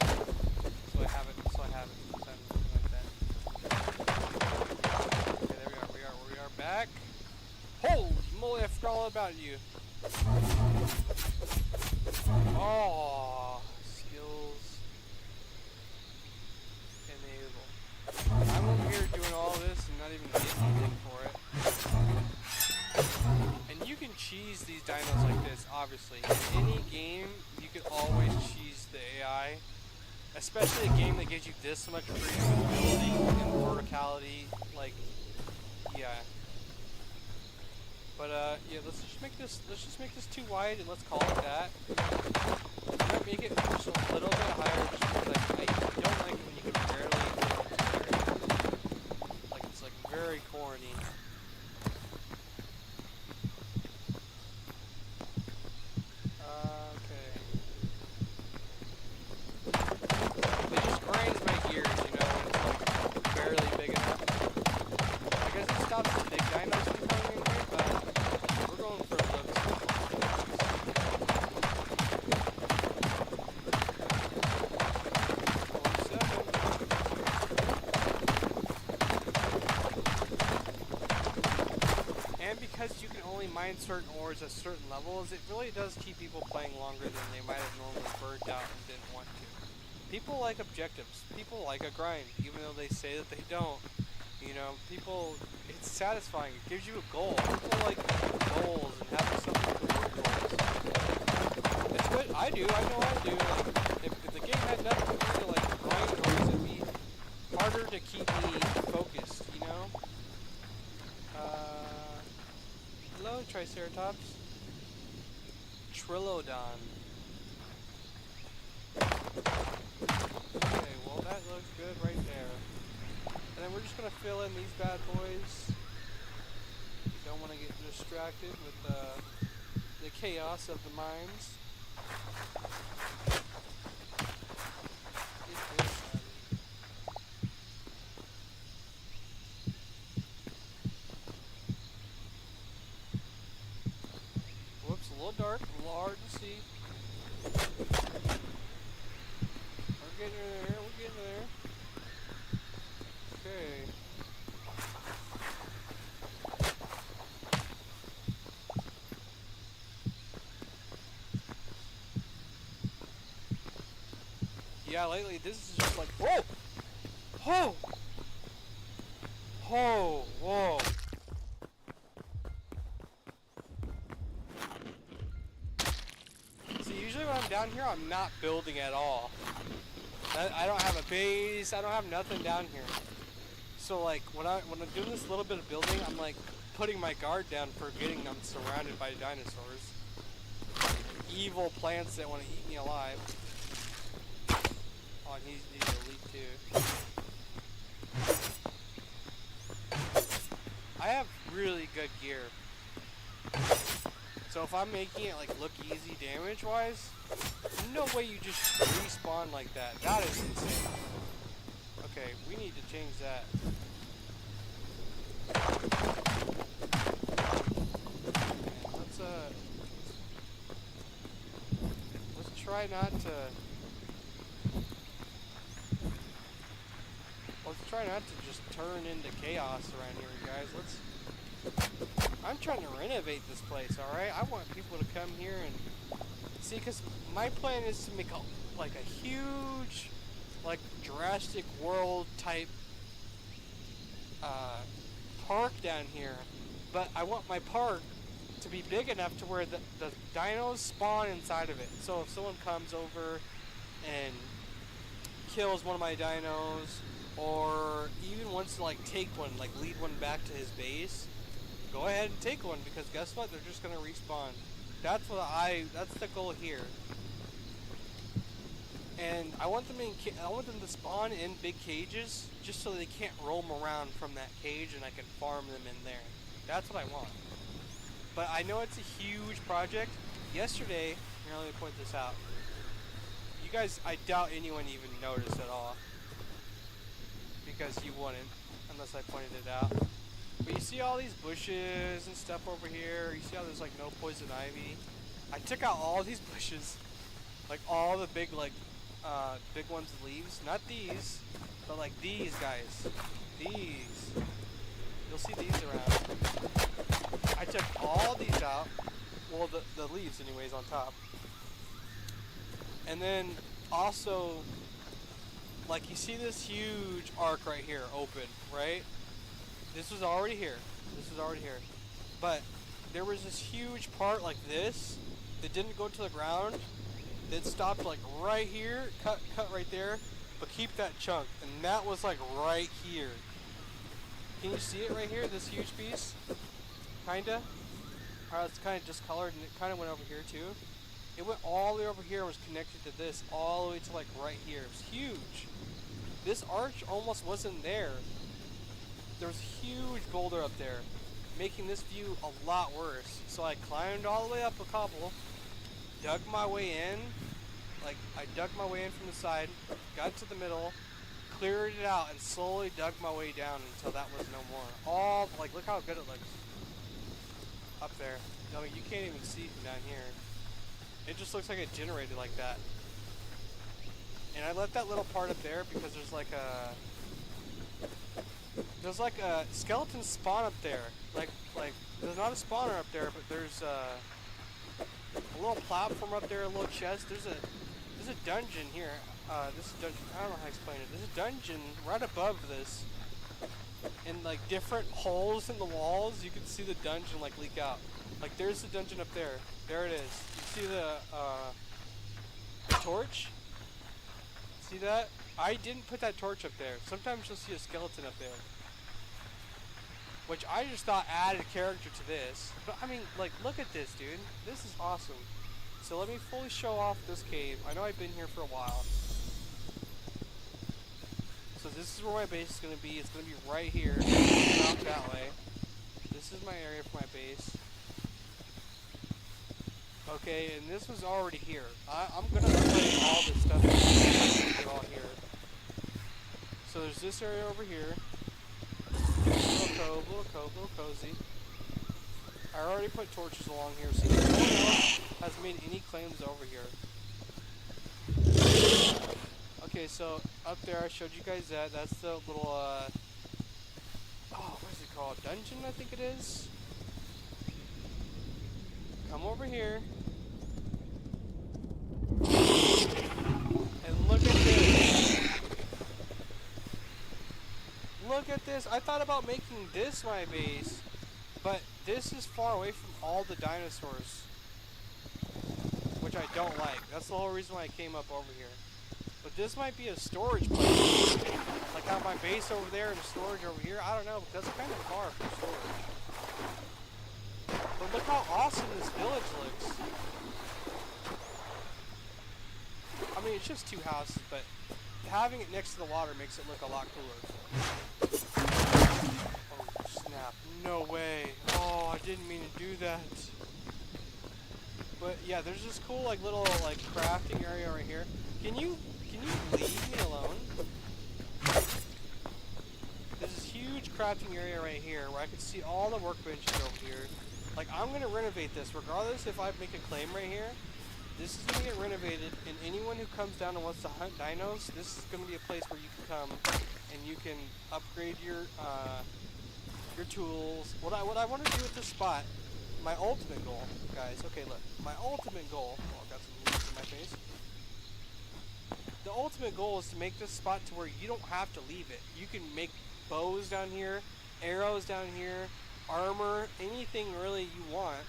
So I haven't done something like that. Okay, there we are back. Holy moly, I forgot all about you. Oh, skills enable. I'm over here doing all this and not even getting anything for it. And you can cheese these dinos like this, obviously. In any game, you can always cheese the AI. Especially a game that gives you this much freedom of building and verticality. Like, yeah. But yeah, let's just make this too wide and let's call it that. I might make it just a little bit higher just because I don't like it when you can barely like it's like very corny. Okay. It just grinds my gears, you know, when it's like barely big enough. I guess it stops the big dinos from coming in here, but we're going for looks. And because you can only mine certain ores at certain levels, it really does keep people playing longer than they might have normally burnt out and didn't want to. People like objectives. People like a grind, even though they say that they don't. You know, people, it's satisfying. It gives you a goal. People like goals and having something to work towards. It's what I do. I know I do. Like, if the game had nothing for me to like grind towards, it'd be harder to keep me focused, you know? Hello, Triceratops. Trilodon. Okay, well that looks good right there. And then we're just gonna fill in these bad boys. Don't want to get distracted with the chaos of the mines. Whoops, a little dark, a little hard to see. We're getting there, we're getting there. Okay. Yeah, lately this is just like, whoa! Whoa! Whoa! Whoa! See, usually when I'm down here, I'm not building at all. I don't have a base, I don't have nothing down here. So like, when I'm doing this little bit of building, I'm like putting my guard down, forgetting I'm surrounded by dinosaurs. Evil plants that want to eat me alive. Oh, and he's elite too. I have really good gear. So if I'm making it like look easy damage wise, no way you just respawn like that. That is insane. Okay, we need to change that. Let's try not to. Let's try not to just turn into chaos around here, guys. I'm trying to renovate this place, all right? I want people to come here and see, because my plan is to make a huge, like Jurassic World type park down here. But I want my park to be big enough to where the dinos spawn inside of it. So if someone comes over and kills one of my dinos, or even wants to like take one, like lead one back to his base, go ahead and take one, because guess what? They're just gonna respawn. That's the goal here. And I want them to spawn in big cages, just so they can't roam around from that cage, and I can farm them in there. That's what I want. But I know it's a huge project. Yesterday, here, let me point this out. You guys, I doubt anyone even noticed at all, because you wouldn't, unless I pointed it out. But you see all these bushes and stuff over here. You see how there's like no poison ivy. I took out all these bushes, like all the big big ones with leaves. Not these, but like these guys. These. You'll see these around. I took all these out. Well, the leaves anyways on top. And then also, like you see this huge arc right here open, right? This was already here. This was already here. But there was this huge part like this that didn't go to the ground. That stopped like right here, cut right there, but keep that chunk. And that was like right here. Can you see it right here, this huge piece? Kinda. It's kind of discolored, and it kind of went over here too. It went all the way over here and was connected to this all the way to like right here. It was huge. This arch almost wasn't there. There was a huge boulder up there, making this view a lot worse. So I climbed all the way up a cobble, dug my way in, like I dug my way in from the side, got to the middle, cleared it out, and slowly dug my way down until that was no more. Look how good it looks up there. I mean, you can't even see from down here. It just looks like it generated like that. And I left that little part up there because there's like a skeleton spawn up there. Like there's not a spawner up there, but there's a little platform up there, a little chest. There's a dungeon here. This is dungeon. I don't know how to explain it. There's a dungeon right above this, and like different holes in the walls. You can see the dungeon like leak out. Like there's the dungeon up there. There it is. You see the torch? See that? I didn't put that torch up there. Sometimes you'll see a skeleton up there, which I just thought added character to this. But I mean, like, look at this, dude. This is awesome. So let me fully show off this cave. I know I've been here for a while. So this is where my base is going to be. It's going to be right here. Not that way. This is my area for my base. Okay, and this was already here. I'm going to play all this stuff. They're all here. So there's this area over here. Little cozy. I already put torches along here. See, no one else has made any claims over here. Okay, so up there I showed you guys that. That's the little, what is it called? Dungeon, I think it is. Come over here. And look at this. Look at this. I thought about making this my base, but this is far away from all the dinosaurs, which I don't like. That's the whole reason why I came up over here. But this might be a storage place. Like how my base over there and storage over here. I don't know, because it's kind of far from storage. But look how awesome this village looks. I mean, it's just two houses, but having it next to the water makes it look a lot cooler. Oh, snap. No way. Oh, I didn't mean to do that. But yeah, there's this cool like little like crafting area right here. Can you leave me alone? There's this huge crafting crafting area right here where I can see all the workbenches over here. Like, I'm going to renovate this regardless if I make a claim right here. This is going to get renovated, and anyone who comes down and wants to hunt dinos, this is going to be a place where you can come and you can upgrade your tools. What I want to do with this spot, my ultimate goal, guys. Okay, look, my ultimate goal. Oh, I got some leaves in my face. The ultimate goal is to make this spot to where you don't have to leave it. You can make bows down here, arrows down here, armor, anything really you want.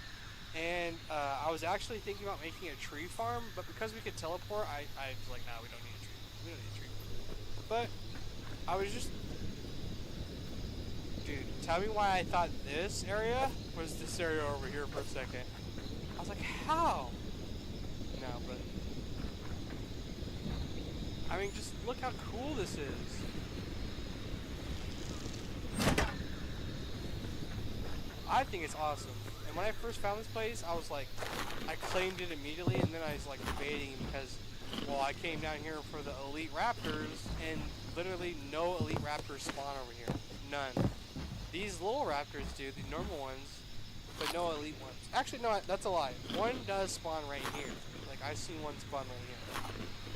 And I was actually thinking about making a tree farm, but because we could teleport, I was like, nah, we don't need a tree. We don't need a tree. But I was just, dude, tell me why I thought this area was this area over here for a second. I was like, how? No, but I mean, just look how cool this is. I think it's awesome. And when I first found this place, I was like, I claimed it immediately, and then I was like debating because, well, I came down here for the elite raptors, and literally no elite raptors spawn over here. None. These little raptors do, the normal ones, but no elite ones. Actually, no, that's a lie. One does spawn right here. Like, I've seen one spawn right here.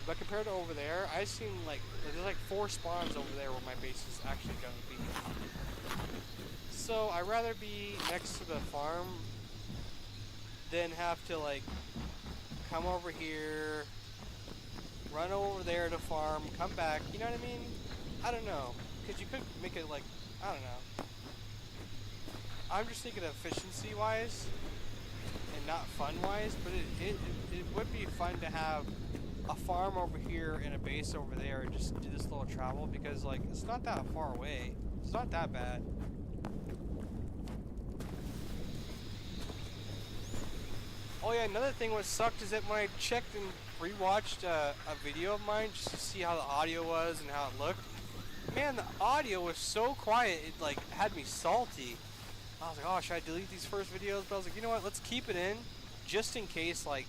But compared to over there, I've seen like, there's like 4 spawns over there where my base is actually going to be. So I'd rather be next to the farm than have to like come over here, run over there to farm, come back, you know what I mean? I don't know, because you could make it like, I don't know. I'm just thinking efficiency wise and not fun wise, but it would be fun to have a farm over here and a base over there and just do this little travel, because like it's not that far away. It's not that bad. Oh yeah, another thing what sucked is that when I checked and rewatched a video of mine just to see how the audio was and how it looked, man, the audio was so quiet, it like had me salty. I was like, oh, should I delete these first videos? But I was like, you know what, let's keep it in just in case, like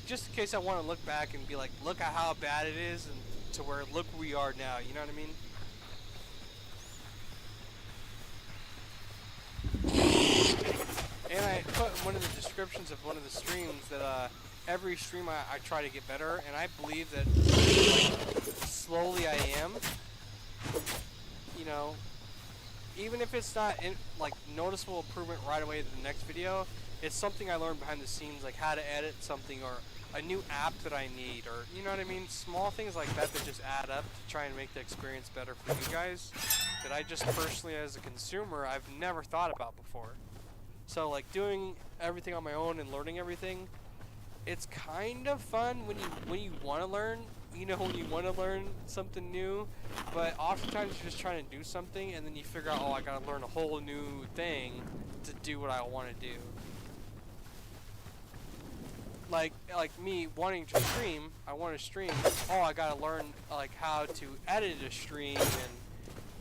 just in case I want to look back and be like, look at how bad it is, and to where look where we are now, you know what I mean? And I put in one of the descriptions of one of the streams that every stream I try to get better, and I believe that like, slowly I am. You know, even if it's not in, like noticeable improvement right away to the next video, it's something I learned behind the scenes, like how to edit something or a new app that I need, or you know what I mean? Small things like that that just add up to try and make the experience better for you guys that I just personally as a consumer I've never thought about before. So like doing everything on my own and learning everything, it's kind of fun when you want to learn, you know, when you want to learn something new, but oftentimes you're just trying to do something and then you figure out, oh, I gotta learn a whole new thing to do what I want to do. Like me wanting to stream, I want to stream, oh, I gotta learn like how to edit a stream, and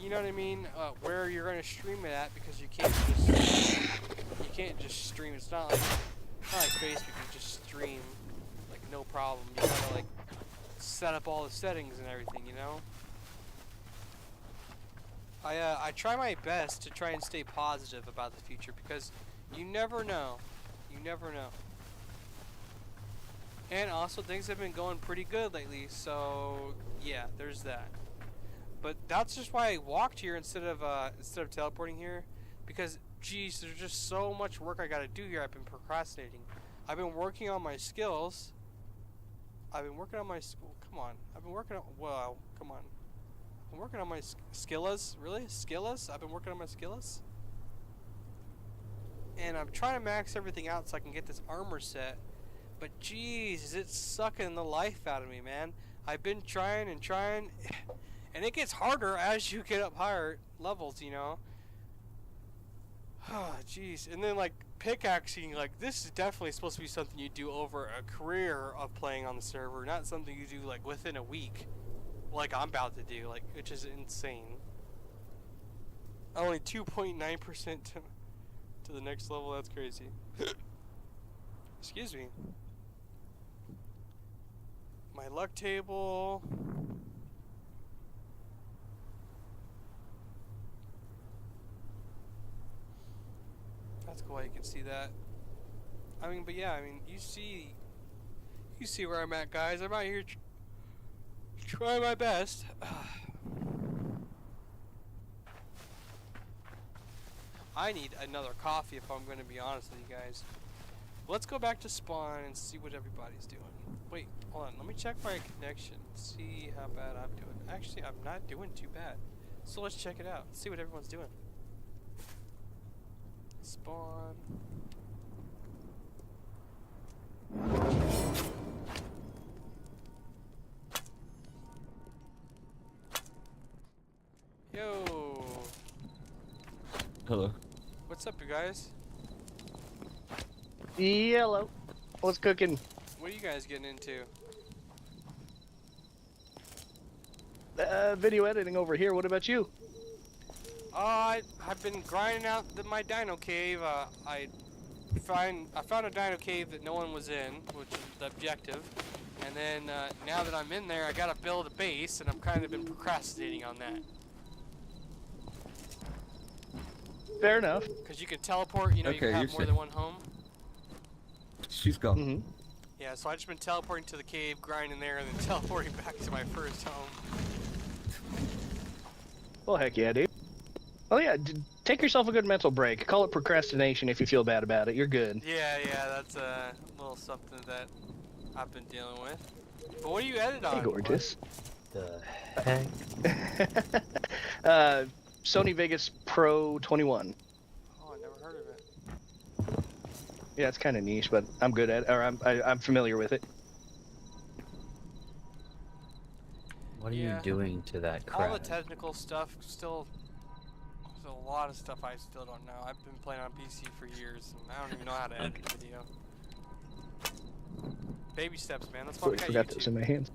you know what I mean, where you're gonna stream it at, because you can't just stream. It's not like Facebook, you just stream like no problem. You gotta like set up all the settings and everything, you know. I try my best to try and stay positive about the future, because you never know. You never know. And also things have been going pretty good lately, so yeah, there's that. But that's just why I walked here instead of teleporting here, because geez, there's just so much work I gotta do here. I've been procrastinating. I've been working on my skills. I've been working on my school. Come on. I've been working on. Wow. Come on. I'm working on my skillas. Really? Skillas? I've been working on my skillas. And I'm trying to max everything out so I can get this armor set. But geez, it's sucking the life out of me, man. I've been trying and trying. And it gets harder as you get up higher levels, you know. Oh, jeez. And then, like, pickaxing, like, this is definitely supposed to be something you do over a career of playing on the server, not something you do, like, within a week, like I'm about to do, like, which is insane. Only 2.9% to the next level, that's crazy. Excuse me. My luck table. that. I mean, but yeah, I mean, you see where I'm at, guys. I'm out here trying my best. I need another coffee if I'm going to be honest with you guys. Let's go back to spawn and see what everybody's doing. Wait, hold on. Let me check my connection. See how bad I'm doing. Actually, I'm not doing too bad. So let's check it out. See what everyone's doing. Spawn. Yo. Hello. What's up, you guys? Hello. What's cooking? What are you guys getting into? Video editing over here. What about you? I've been grinding out my dino cave. I found a dino cave that no one was in, which is the objective. And then now that I'm in there, I gotta build a base, and I've kind of been procrastinating on that. Fair enough. Because you can teleport, you know, you can have more than one home. She's gone. Mm-hmm. Yeah, so I've just been teleporting to the cave, grinding there, and then teleporting back to my first home. Well, heck yeah, dude. Oh yeah, take yourself a good mental break. Call it procrastination if you feel bad about it. You're good. Yeah, that's a little something that I've been dealing with. But what do you edit on? Hey, gorgeous. The heck? Sony Vegas Pro 21. Oh, I never heard of it. Yeah, it's kind of niche, but I'm good at it, or I'm familiar with it. What are you doing to that crap? All the technical stuff still. There's a lot of stuff I still don't know. I've been playing on PC for years, and I don't even know how to edit a video. Baby steps, man. That's why we I got forgot YouTube. that was in my hands.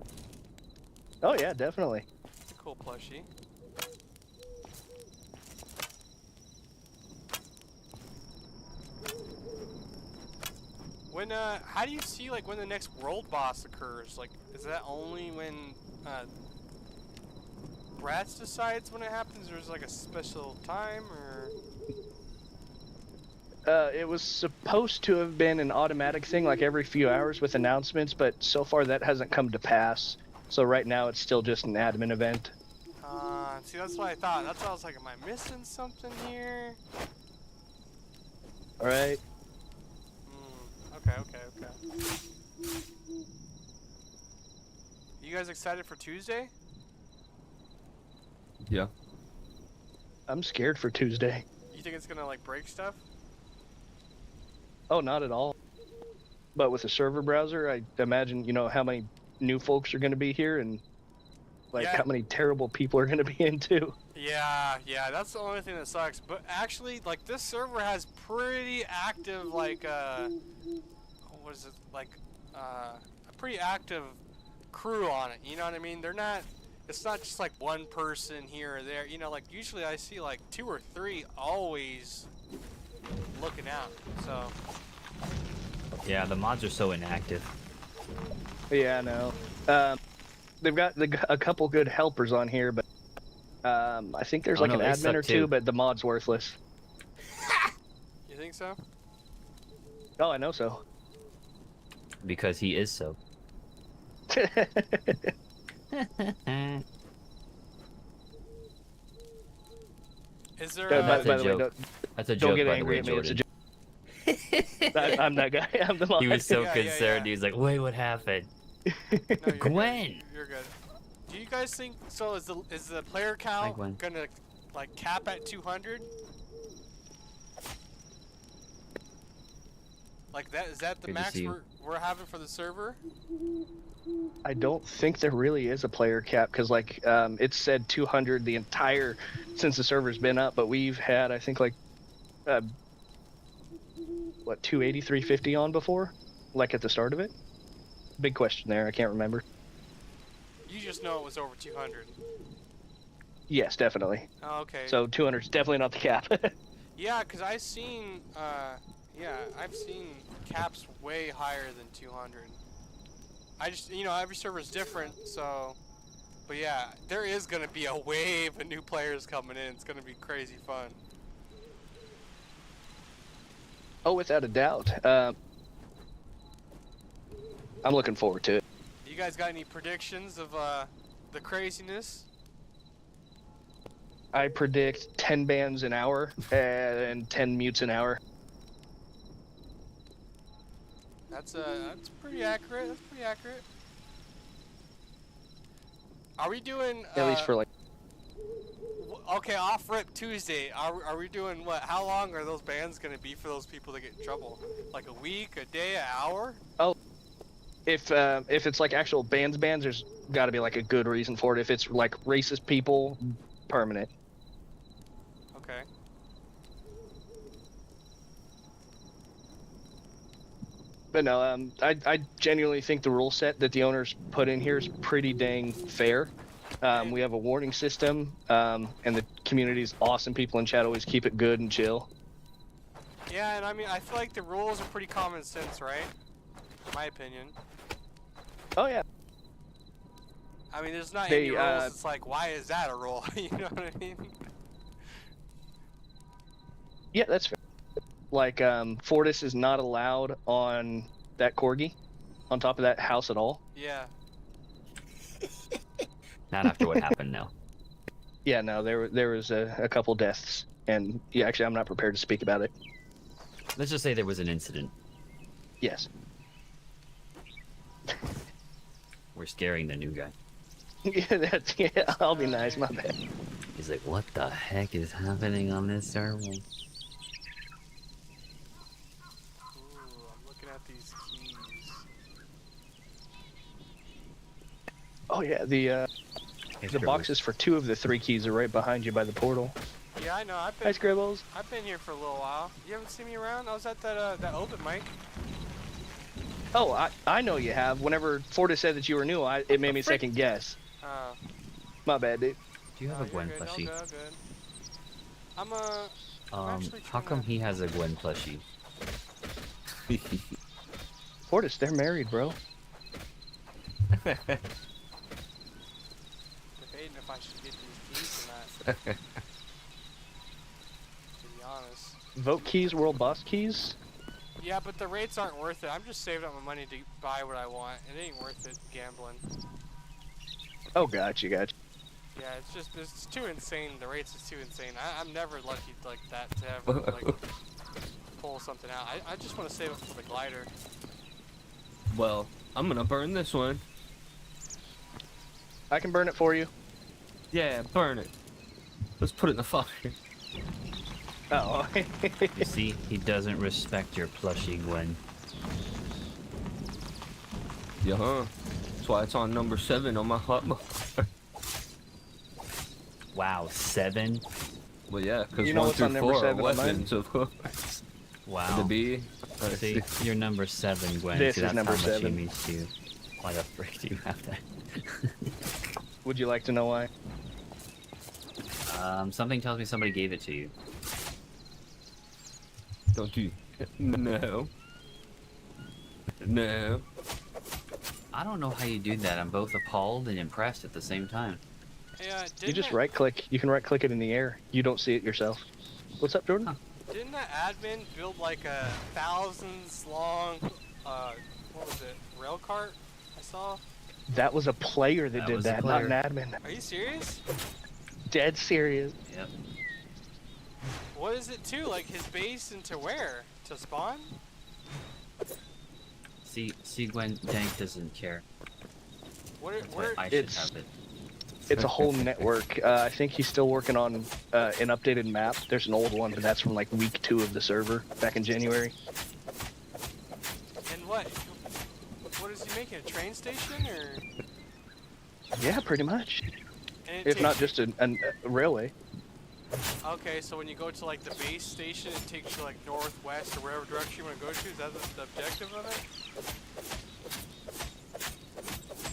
Oh yeah, definitely. It's a cool plushie. When how do you see like when the next world boss occurs? Like, is that only when Bratz decides when it happens, or is it like a special time, or? It was supposed to have been an automatic thing, like every few hours with announcements, but so far that hasn't come to pass. So right now it's still just an admin event. See, that's what I thought. That's why I was like, am I missing something here? All right. Okay. You guys excited for Tuesday? Yeah. I'm scared for Tuesday. You think it's gonna like break stuff? Oh, not at all. But with a server browser, I imagine, you know, how many new folks are going to be here and like how many terrible people are going to be in too. Yeah, that's the only thing that sucks. But actually, like, this server has pretty active, like, what is it, like, a pretty active crew on it, you know what I mean? It's not just like one person here or there, you know, like, usually I see like 2 or 3 always looking out, so. Yeah, the mods are so inactive. Yeah, I know. They've got a couple good helpers on here, but I think there's like an admin or two, but the mod's worthless. You think so? Oh, I know so. Because he is so. Is there by the way, joke. That's a joke, don't get by angry the way, at me. It's a Jordan. joke. I'm that guy. I'm the mod. He was so Yeah, concerned. yeah. He was like, "Wait, what happened?" No, you're Gwen. Good. You're good. Do you guys think so? Is the player count gonna like cap at 200? Like that? Is that the Good to max see you. we're having for the server? I don't think there really is a player cap because like it said 200 the entire since the server's been up, but we've had I think like what 280, 350 on before, like at the start of it. Big question there. I can't remember. You just know it was over 200. Yes, definitely. Oh, okay. So 200 is definitely not the cap. Yeah, cause I've seen caps way higher than 200. I just, you know, every server is different, so. But yeah, there is gonna be a wave of new players coming in. It's gonna be crazy fun. Oh, without a doubt. I'm looking forward to it. You guys got any predictions of the craziness? I predict 10 bans an hour and 10 mutes an hour. That's pretty accurate. That's pretty accurate. Are we doing? At least for like. Okay, off rip Tuesday. Are we doing what? How long are those bans gonna be for those people that get in trouble? Like a week, a day, an hour? Oh, if it's like actual bans, there's got to be like a good reason for it. If it's like racist people, permanent. Okay. But no, I genuinely think the rule set that the owners put in here is pretty dang fair. We have a warning system, and the community's awesome. People in chat always keep it good and chill. Yeah, and I mean, I feel like the rules are pretty common sense, right? In my opinion. Oh yeah. I mean, there's not any rules. It's like, why is that a rule? You know what I mean? Yeah, that's fair. Like, Fortis is not allowed on that corgi, on top of that house at all. Yeah. Not after what happened, no. Yeah, no, there was a couple deaths, and yeah, actually, I'm not prepared to speak about it. Let's just say there was an incident. Yes. We're scaring the new guy. Yeah, I'll be nice, my bad. He's like, what the heck is happening on this server? Ooh, I'm looking at these keys. Oh yeah, the boxes for 2 of the 3 keys are right behind you by the portal. Yeah, I know. Hi, Scribbles. I've been here for a little while. You haven't seen me around? I was at that open mic. Oh, I know you have. Whenever Fortis said that you were new, it made me second guess. My bad, dude. Do you have a Gwen plushie? No, good. I'm how come he has a Gwen plushie? Fortis, they're married, bro. debating if I should get these keys or not. To be honest. Vote keys, world boss keys. Yeah, but the rates aren't worth it. I'm just saving up my money to buy what I want. It ain't worth it gambling. Oh, gotcha. Yeah, it's too insane. The rates is too insane. I'm never lucky like that to ever like pull something out. I just want to save up for the glider. Well, I'm gonna burn this one. I can burn it for you. Yeah, burn it. Let's put it in the fire. Oh. You see, he doesn't respect your plushie, Gwen. Yeah, huh? That's why it's on number 7 on my hotbar. Wow, 7? Well, yeah, because You know 1 what's on through number 4 are 7 on mine? weapons, of course. Wow. The B. See, you're number 7, Gwen. This See, is that's number how much 7. he means to you. Why the frick do you have that? Would you like to know why? Something tells me somebody gave it to you. Don't you? No. No. I don't know how you do that. I'm both appalled and impressed at the same time. Hey, You just right click. You can right click it in the air. You don't see it yourself. What's up, Jordan? Huh. Didn't that admin build like a thousands long, what was it, rail cart? I saw. That was a player that That did was a that, not an player. admin. Are you serious? Dead serious. Yep. What is it too? Like his base into where? To spawn? See, Gwen, Dank doesn't care. That's why I should It's- have it. It's a whole network. I think he's still working on an updated map. There's an old one, but that's from like week 2 of the server back in January. And what? What is he making? A train station or? Yeah, pretty much. And it If not takes- just a railway. Okay, so when you go to like the base station, it takes you like northwest or wherever direction you want to go to. Is that the objective of it?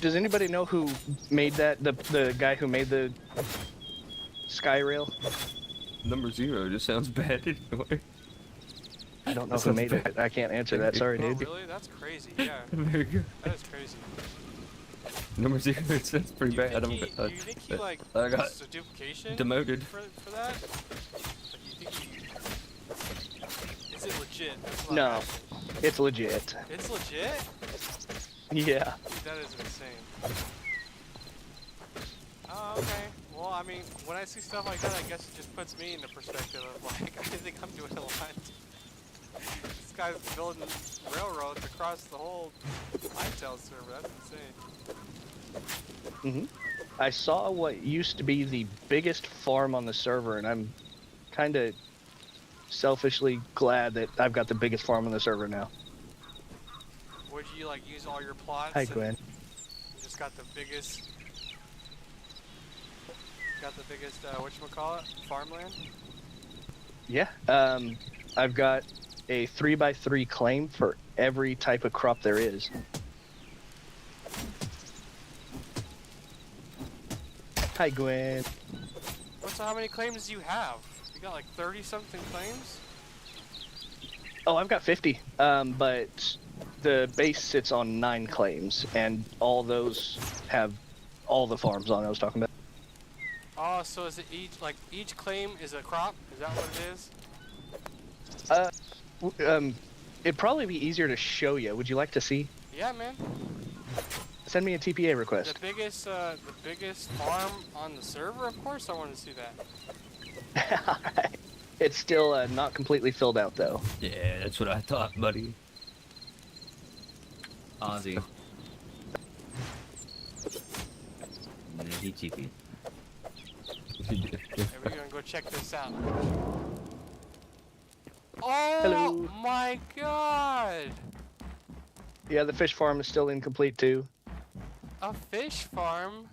Does anybody know who made that? The guy who made the sky rail? Number 0 just sounds bad anyway. I don't know That who sounds made it. bad. I can't answer that. Sorry, Oh, dude. really? That's crazy. Yeah, Very good. that is crazy. Number 0 sounds pretty bad. Do you think he like I got uses a duplication demoted. for that? Like, you think he, is it legit? That's what I'm No, asking. it's legit. It's legit? Yeah. Dude, that is insane. Oh, okay. Well, I mean, when I see stuff like that, I guess it just puts me in the perspective of like, I think I'm doing a lot. This guy's building railroads across the whole Hytale server. That's insane. I saw what used to be the biggest farm on the server, and I'm kind of selfishly glad that I've got the biggest farm on the server now. Would you like use all your plots? Hi, and Gwen. Just got the biggest. Got the biggest. Whatchamacallit? Farmland. Yeah. I've got a 3x3 claim for every type of crop there is. Hi, Gwen. So how many claims do you have? You got like 30 something claims? Oh, I've got 50. But the base sits on 9 claims, and all those have all the farms on I was talking about. Oh, so is it each claim is a crop? Is that what it is? It'd probably be easier to show you. Would you like to see? Yeah, man. Send me a TPA request. The biggest farm on the server. Of course, I want to see that. Alright. It's still not completely filled out, though. Yeah, that's what I thought, buddy. Ozzy. And then he TP. Okay, we're gonna go check this out. Oh Hello. my god! Yeah, the fish farm is still incomplete, too. A fish farm?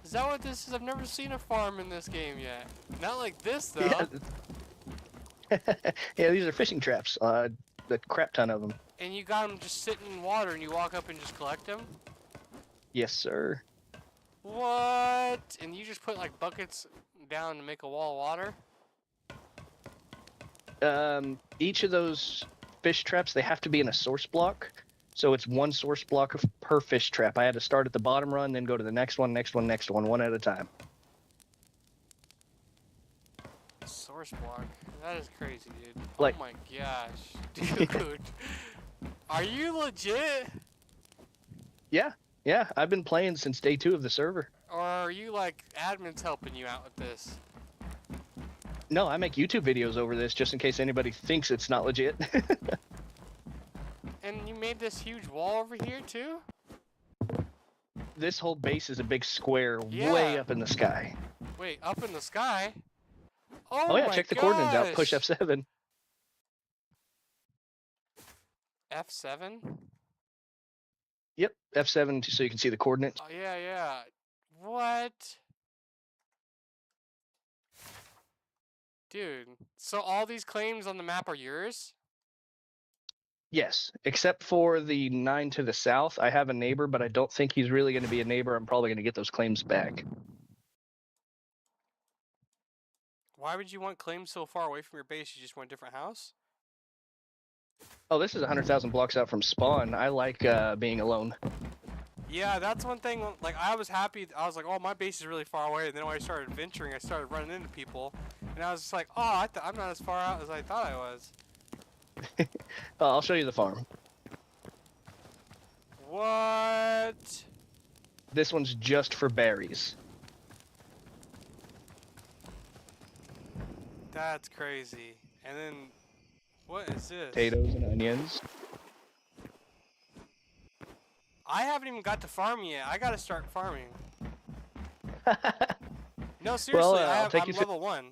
Is that what this is? I've never seen a farm in this game yet. Not like this, though. Yeah, yeah, these are fishing traps. A crap ton of them. And you got them just sitting in water and you walk up and just collect them? Yes, sir. What? And you just put like buckets down to make a wall of water? Each of those fish traps, they have to be in a source block. So it's one source block per fish trap. I had to start at the bottom run, then go to the next one, one at a time. Source block? That is crazy, dude. Like- Oh my gosh. Dude. Are you legit? Yeah, I've been playing since day 2 of the server. Or are you like admins helping you out with this? No, I make YouTube videos over this just in case anybody thinks it's not legit. And you made this huge wall over here too? This whole base is a big square Yeah. way up in the sky. Wait, up in the sky? Oh, Oh yeah, my check the coordinates out. Push gosh. F7. F7? Yep, F7 so you can see the coordinates. Oh, yeah. What? Dude, so all these claims on the map are yours? Yes, except for the 9 to the south. I have a neighbor, but I don't think he's really going to be a neighbor. I'm probably going to get those claims back. Why would you want claims so far away from your base? You just want a different house? Oh, this is 100,000 blocks out from spawn. I like being alone. Yeah, that's one thing. Like, I was happy. I was like, oh, my base is really far away. And then when I started venturing, I started running into people. And I was just like, oh, I'm not as far out as I thought I was. I'll show you the farm. What? This one's just for berries. That's crazy. And then, what is this? Potatoes and onions. I haven't even got to farm yet. I gotta start farming. No, seriously, I'll take I'm you to- level 1.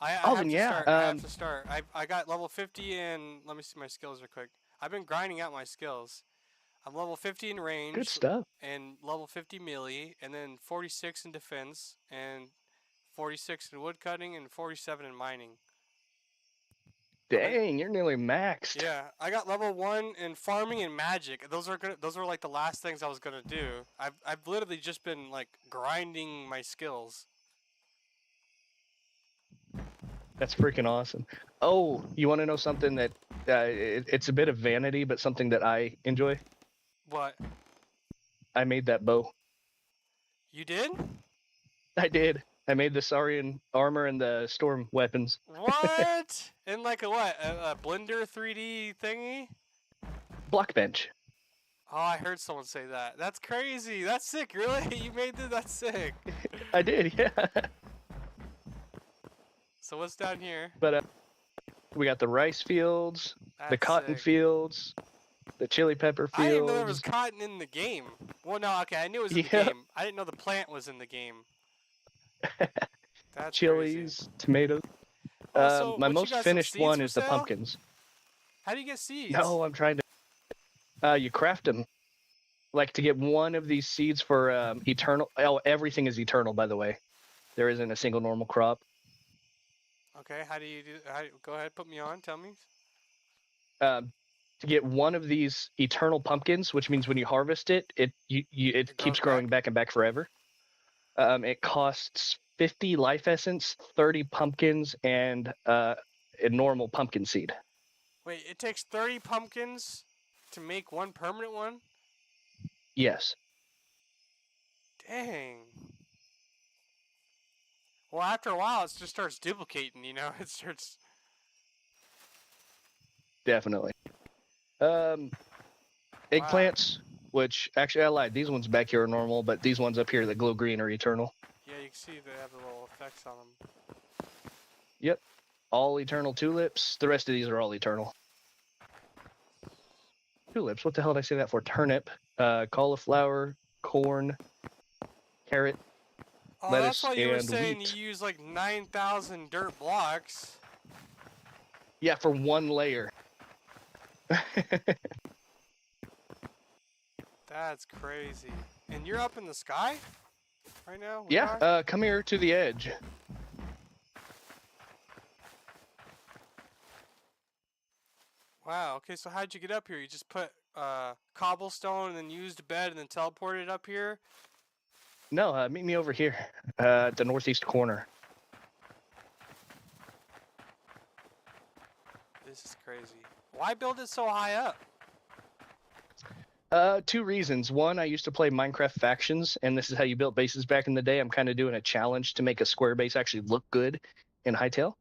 I Oh, have then to yeah, start. I have to start. I got level 50 and let me see my skills real quick. I've been grinding out my skills. I'm level 50 in range. Good stuff. And level 50 melee, and then 46 in defense, and 46 in woodcutting, and 47 in mining. Dang, you're nearly maxed. Yeah, I got level 1 in farming and magic. Those are like the last things I was gonna do. I've literally just been like grinding my skills. That's freaking awesome. Oh, you want to know something that it's a bit of vanity, but something that I enjoy? What? I made that bow. You did? I did. I made the Saurian armor and the storm weapons. What? In like a what? A Blender 3D thingy? Block bench. Oh, I heard someone say that. That's crazy. That's sick. Really? You made that? That's sick. I did, yeah. So what's down here? But we got the rice fields, the That's cotton sick. fields, the chili pepper fields. I didn't know there was cotton in the game. Well, no, okay, I knew it was in the Yeah. game. I didn't know the plant was in the game. That's chilies, crazy. tomatoes. So my what, you most got some finished seeds one for is the sale? pumpkins. How do you get seeds? No, I'm trying to. You craft them. Like to get one of these seeds for eternal. Oh, everything is eternal, by the way. There isn't a single normal crop. Okay, how do you do? Go ahead, put me on. Tell me. To get one of these eternal pumpkins, which means when you harvest it, it It keeps grows growing back and back forever. It costs 50 life essence, 30 pumpkins, and a normal pumpkin seed. Wait, it takes 30 pumpkins to make one permanent one? Yes. Dang. Well, after a while, it just starts duplicating, you know? It starts... Definitely. Eggplants, which actually I lied. These ones back here are normal, but these ones up here that glow green are eternal. Yeah, you can see they have the little effects on them. Yep. All eternal tulips. The rest of these are all eternal. Tulips. What the hell did I say that for? Turnip, cauliflower, corn, carrot, Oh, lettuce, that's why you were and saying wheat. you use like 9,000 dirt blocks. Yeah, for one layer. That's crazy. And you're up in the sky right now? We Yeah, are? come here to the edge. Wow, okay, so how'd you get up here? You just put cobblestone and then used a bed and then teleported up here? No, meet me over here, at the northeast corner. This is crazy. Why build it so high up? Two reasons. One, I used to play Minecraft Factions, and this is how you built bases back in the day. I'm kind of doing a challenge to make a square base actually look good in Hytale.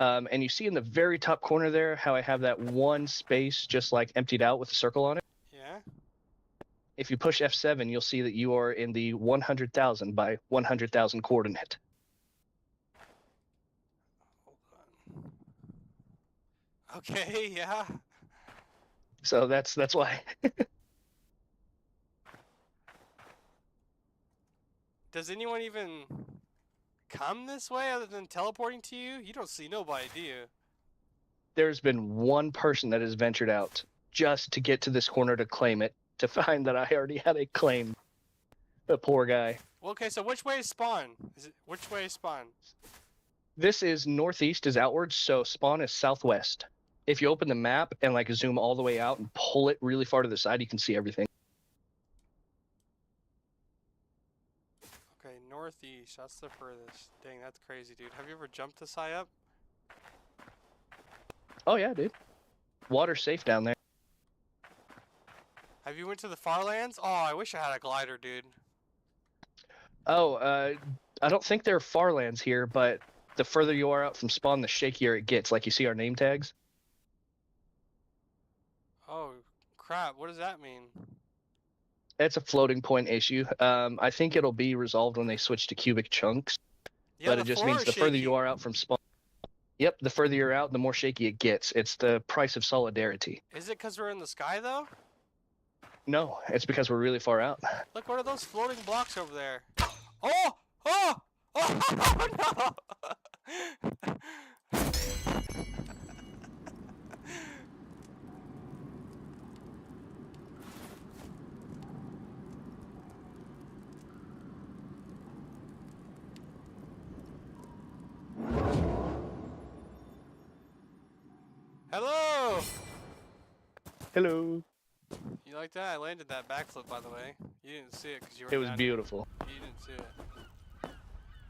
And you see in the very top corner there how I have that one space just like emptied out with a circle on it. Yeah? If you push F7, you'll see that you are in the 100,000 by 100,000 coordinate. Hold on. Okay, yeah. So that's why. Does anyone even come this way other than teleporting to you? You don't see nobody, do you? There's been one person that has ventured out just to get to this corner to claim it, to find that I already had a claim. The poor guy. Well, okay, so which way is spawn? Which way is spawn? This is northeast is outwards, so spawn is southwest. If you open the map and like zoom all the way out and pull it really far to the side, you can see everything. Okay, northeast. That's the furthest. Dang, that's crazy, dude. Have you ever jumped this high up? Oh yeah, dude. Water's safe down there. Have you went to the far lands? Oh, I wish I had a glider, dude. Oh, I don't think there are far lands here, but the further you are out from spawn, the shakier it gets. Like you see our name tags. Oh, crap. What does that mean? It's a floating point issue. I think it'll be resolved when they switch to cubic chunks. Yeah, But the it just floor means is the further shaky. you are out from spawn. Yep, the further you're out, the more shaky it gets. It's the price of solidarity. Is it because we're in the sky, though? No, it's because we're really far out. Look, what are those floating blocks over there? Oh! Oh! Oh, no! Hello! Hello. You like that? I landed that backflip, by the way. You didn't see it because you were It was down beautiful. here. You didn't see it.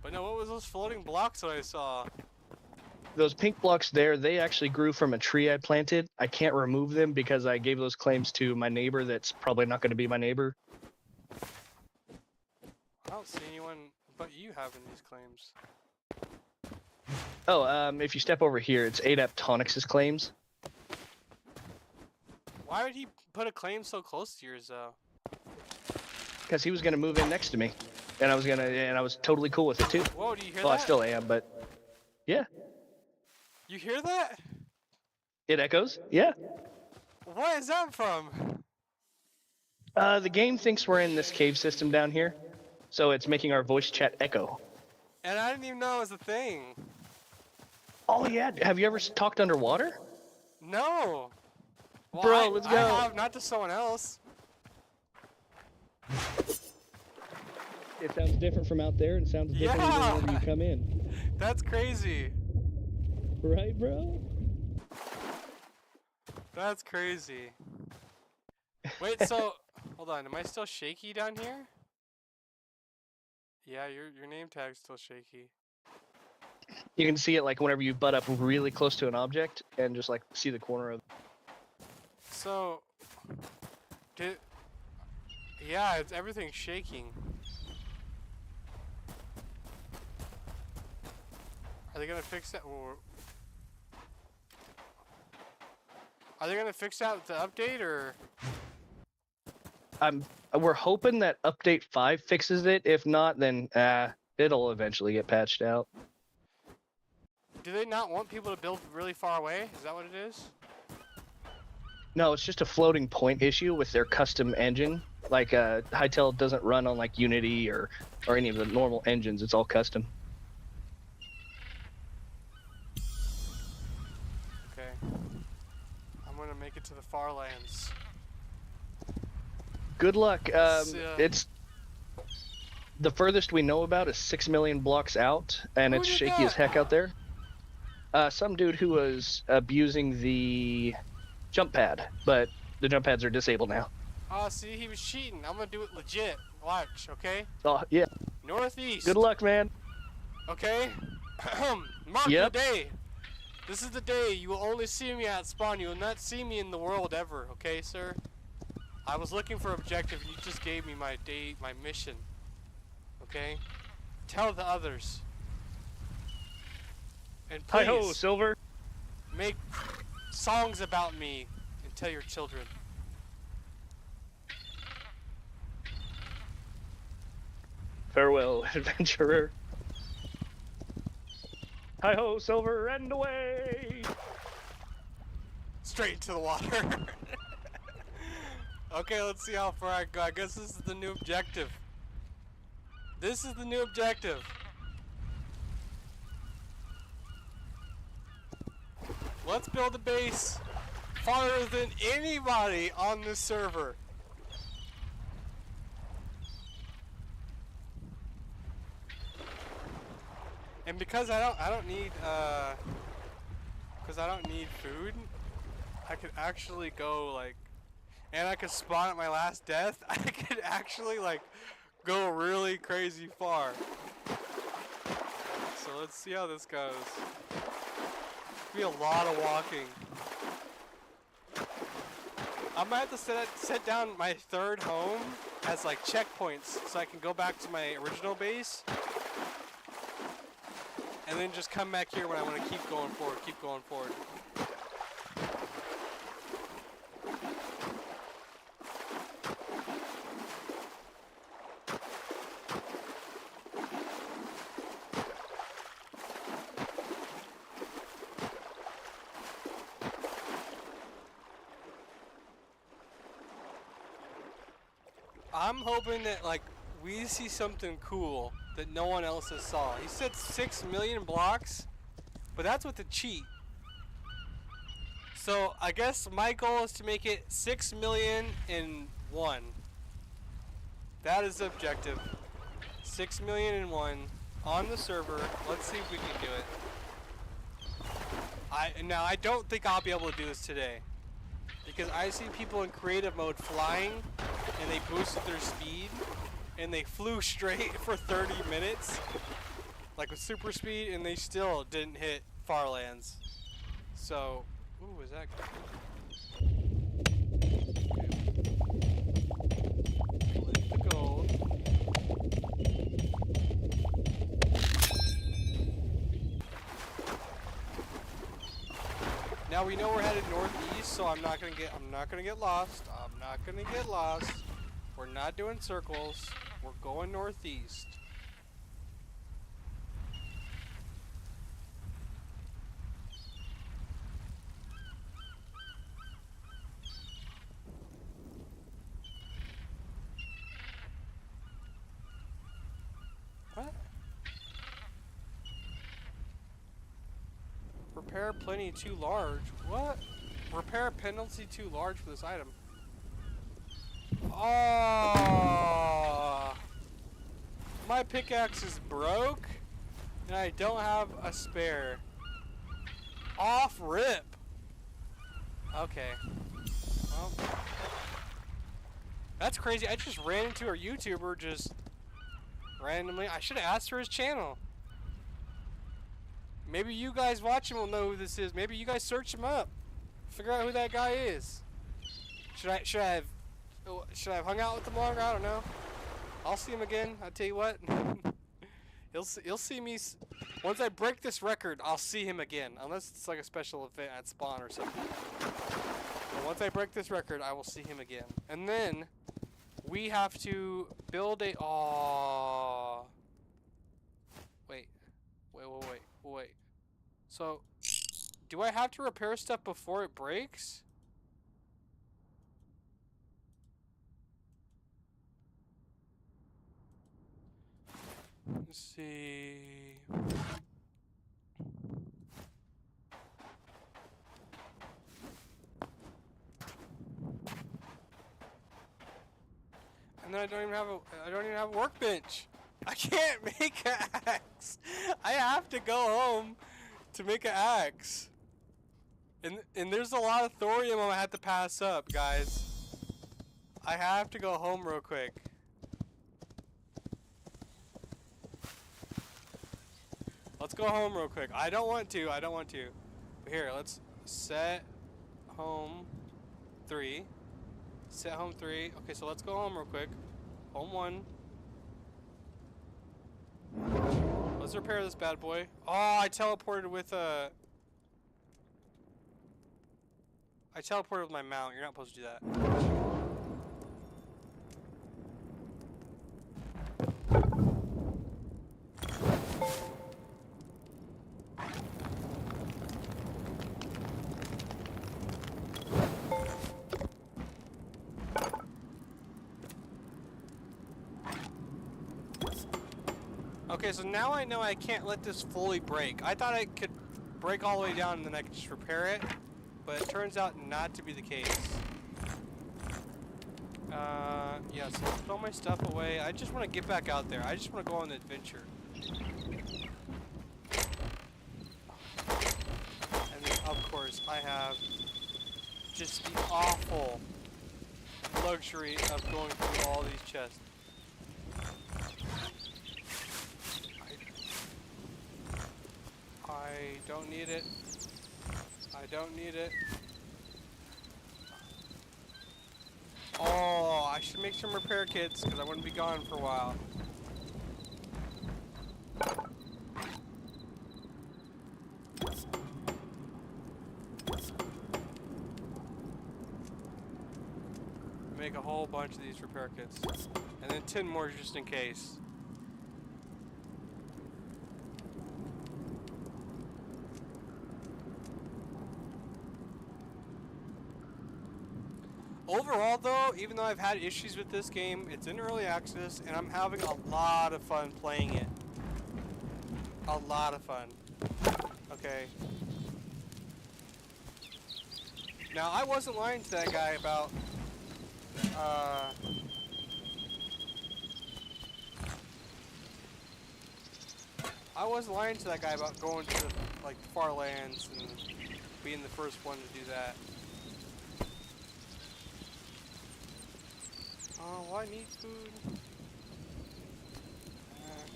But no, what was those floating blocks that I saw? Those pink blocks there, they actually grew from a tree I planted. I can't remove them because I gave those claims to my neighbor that's probably not going to be my neighbor. I don't see anyone. But you have in these claims. Oh, if you step over here, it's Adaptonics' claims. Why would he put a claim so close to yours, though? Because he was gonna move in next to me, and I was totally cool with it too. Whoa, do you hear Well, that? I still am, but yeah, You hear that? it echoes. Yeah. What is that from? The game thinks we're in this cave system down here, so it's making our voice chat echo. And I didn't even know it was a thing. Oh yeah, have you ever talked underwater? No. Well, Bro, let's go. I have, not to someone else. It sounds different from out there and sounds different Yeah. whenever you come in. That's crazy. Right, bro? That's crazy. Wait, so hold on. Am I still shaky down here? Yeah, your name tag's still shaky. You can see it like whenever you butt up really close to an object and just like see the corner of. So, yeah, it's everything's shaking. Are they gonna fix that? Or are they gonna fix that with the update, or? We're hoping that update 5 fixes it. If not, then it'll eventually get patched out. Do they not want people to build really far away? Is that what it is? No, it's just a floating point issue with their custom engine. Like Hytale doesn't run on like Unity or any of the normal engines. It's all custom. Okay. I'm gonna make it to the far lands. Good luck. Yeah. It's the furthest we know about is 6 million blocks out, and Who it's did shaky as that? heck out there. Some dude who was abusing the jump pad, but the jump pads are disabled now. Oh, see, he was cheating. I'm gonna do it legit. Watch, okay? Oh yeah. Northeast. Good luck, man. Okay? Mark Yep. the day. This is the day you will only see me at spawn. You will not see me in the world ever, okay, sir? I was looking for objective. You just gave me my mission. Okay? Tell the others. And Hi ho, please Silver. make songs about me and tell your children. Farewell, adventurer. Hi ho, Silver, and away. Straight into the water. Okay, let's see how far I go. I guess this is the new objective. This is the new objective. Let's build a base farther than anybody on this server. And because I don't need food, I could actually go like, and I could spawn at my last death. I could actually like go really crazy far. So let's see how this goes. Be a lot of walking. I might have to set down my third home as like checkpoints so I can go back to my original base. And then just come back here when I want to keep going forward, keep going forward. I'm hoping that like we see something cool that no one else has saw. He said 6 million blocks, but that's with the cheat. So I guess my goal is to make it 6 million in 1. That is the objective. 6 million in 1 on the server. Let's see if we can do it. Now I don't think I'll be able to do this today, because I see people in creative mode flying and they boosted their speed and they flew straight for 30 minutes like with super speed, and they still didn't hit Farlands. So, ooh, is that collect the gold. Now we know we're headed northeast, so I'm not gonna get lost. I'm not gonna get lost. We're not doing circles. We're going northeast. What? Repair plenty too large. What? Repair penalty too large for this item. Oh, my pickaxe is broke, and I don't have a spare. Off rip. Okay. Well, that's crazy. I just ran into a YouTuber just randomly. I should have asked for his channel. Maybe you guys watching will know who this is. Maybe you guys search him up. Figure out who that guy is. Should I have hung out with him longer? I don't know. I'll see him again. I'll tell you what. He'll see me once I break this record. I'll see him again, unless it's like a special event at spawn or something. But once I break this record, I will see him again, and then we have to build a. Oh. Wait. So, do I have to repair stuff before it breaks? Let's see. And then I don't even have a workbench. I can't make an axe. I have to go home to make an axe. And there's a lot of thorium I'm gonna have to pass up, guys. I have to go home real quick. Let's go home real quick. I don't want to. But here, let's set home 3. Set home 3. Okay, so let's go home real quick. Home 1. Let's repair this bad boy. Oh, I teleported with my mount. You're not supposed to do that. Okay, so now I know I can't let this fully break. I thought I could break all the way down and then I could just repair it, but it turns out not to be the case. Yeah, so let's put all my stuff away. I just want to get back out there. I just want to go on an adventure. And then, of course, I have just the awful luxury of going through all these chests. I don't need it. I don't need it. Oh, I should make some repair kits because I wouldn't be gone for a while. Make a whole bunch of these repair kits. And then 10 more just in case. Overall though, even though I've had issues with this game, it's in early access and I'm having a lot of fun playing it. A lot of fun. Okay. Now I wasn't lying to that guy about going to like far lands and being the first one to do that. Oh, well, I need food.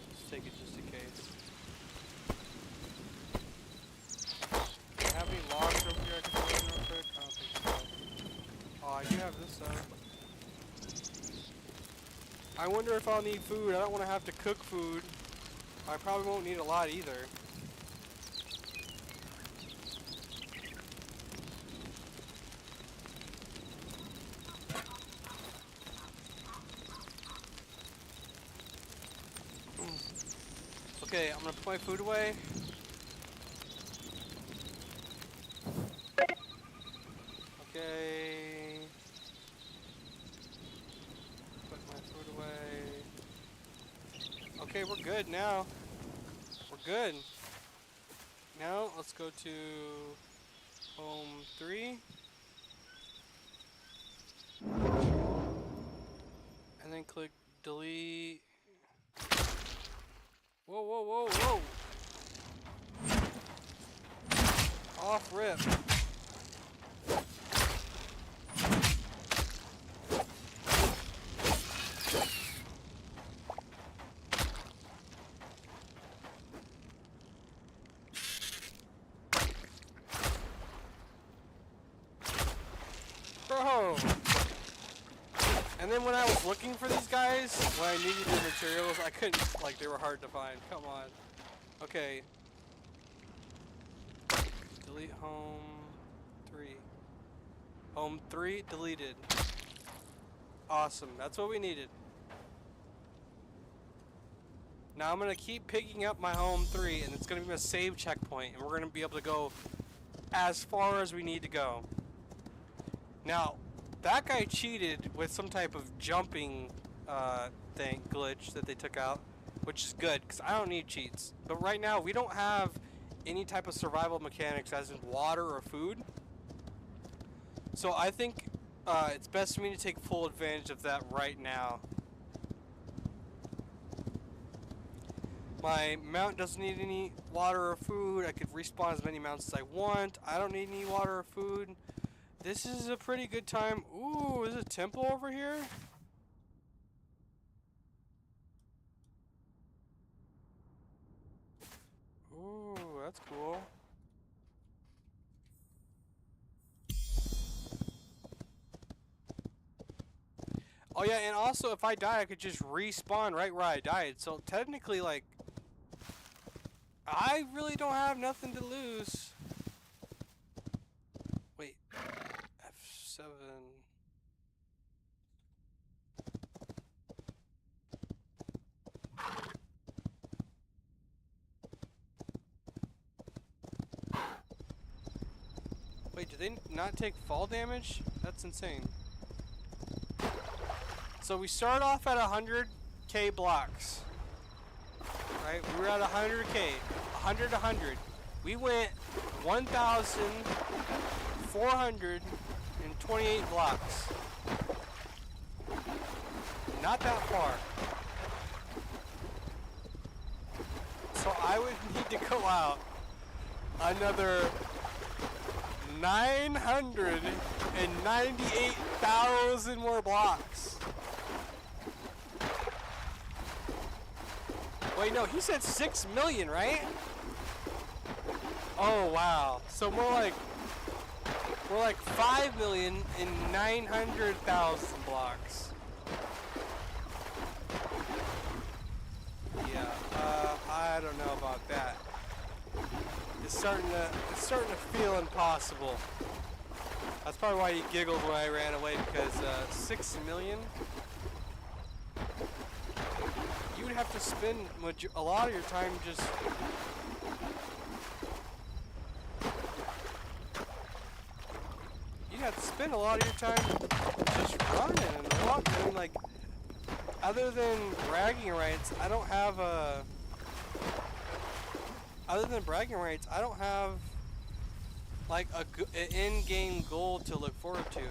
Let's take it just in case. Do I have any logs over here I can throw in real quick? I don't think so. Oh, I do have this though. I wonder if I'll need food. I don't want to have to cook food. I probably won't need a lot either. Okay, I'm gonna put my food away. Okay. Put my food away. Okay, we're good now. We're good. Now let's go to home 3. And then click delete. Whoa, whoa, whoa, whoa! Off rip. Bro! And then when I was looking for these guys, when I needed the materials, I couldn't, like, they were hard to find. Come on. Okay. Delete home 3. Home 3 deleted. Awesome. That's what we needed. Now I'm going to keep picking up my home 3, and it's going to be a save checkpoint, and we're going to be able to go as far as we need to go. Now, that guy cheated with some type of jumping thing, glitch that they took out, which is good, because I don't need cheats. But right now, we don't have any type of survival mechanics, as in water or food. So I think it's best for me to take full advantage of that right now. My mount doesn't need any water or food. I could respawn as many mounts as I want. I don't need any water or food. This is a pretty good time. Ooh, is a temple over here? Ooh, that's cool. Oh yeah, and also if I die, I could just respawn right where I died. So technically, like, I really don't have nothing to lose. Wait, F7. Wait, do they not take fall damage? That's insane. So we start off at 100k blocks. Right? We were at 100k. 100 to 100. We went 1,428 blocks. Not that far. So I would need to go out another 998,000 more blocks. Wait, no, he said 6 million, right? Oh, wow. So more like 5 million in 900,000 blocks. Yeah, I don't know about that. It's starting to feel impossible. That's probably why he giggled when I ran away, because 6 million? You would have to spend a lot of your time just... You'd have to spend a lot of your time just running and walking. I mean, like, other than bragging rights, I don't have a... Other than bragging rights, I don't have like an in-game goal to look forward to.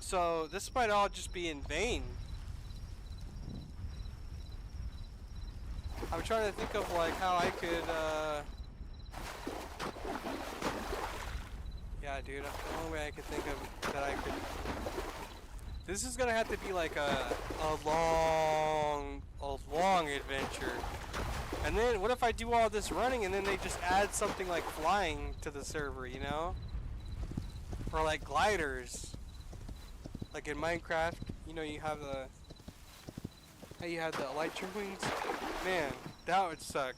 So this might all just be in vain. I'm trying to think of like how I could yeah, dude, the only way I could think of that I could... This is gonna have to be like a long adventure. And then what if I do all this running and then they just add something like flying to the server, you know? Or like gliders. Like in Minecraft, you know, you have the... How you have the electric wings? Man, that would suck.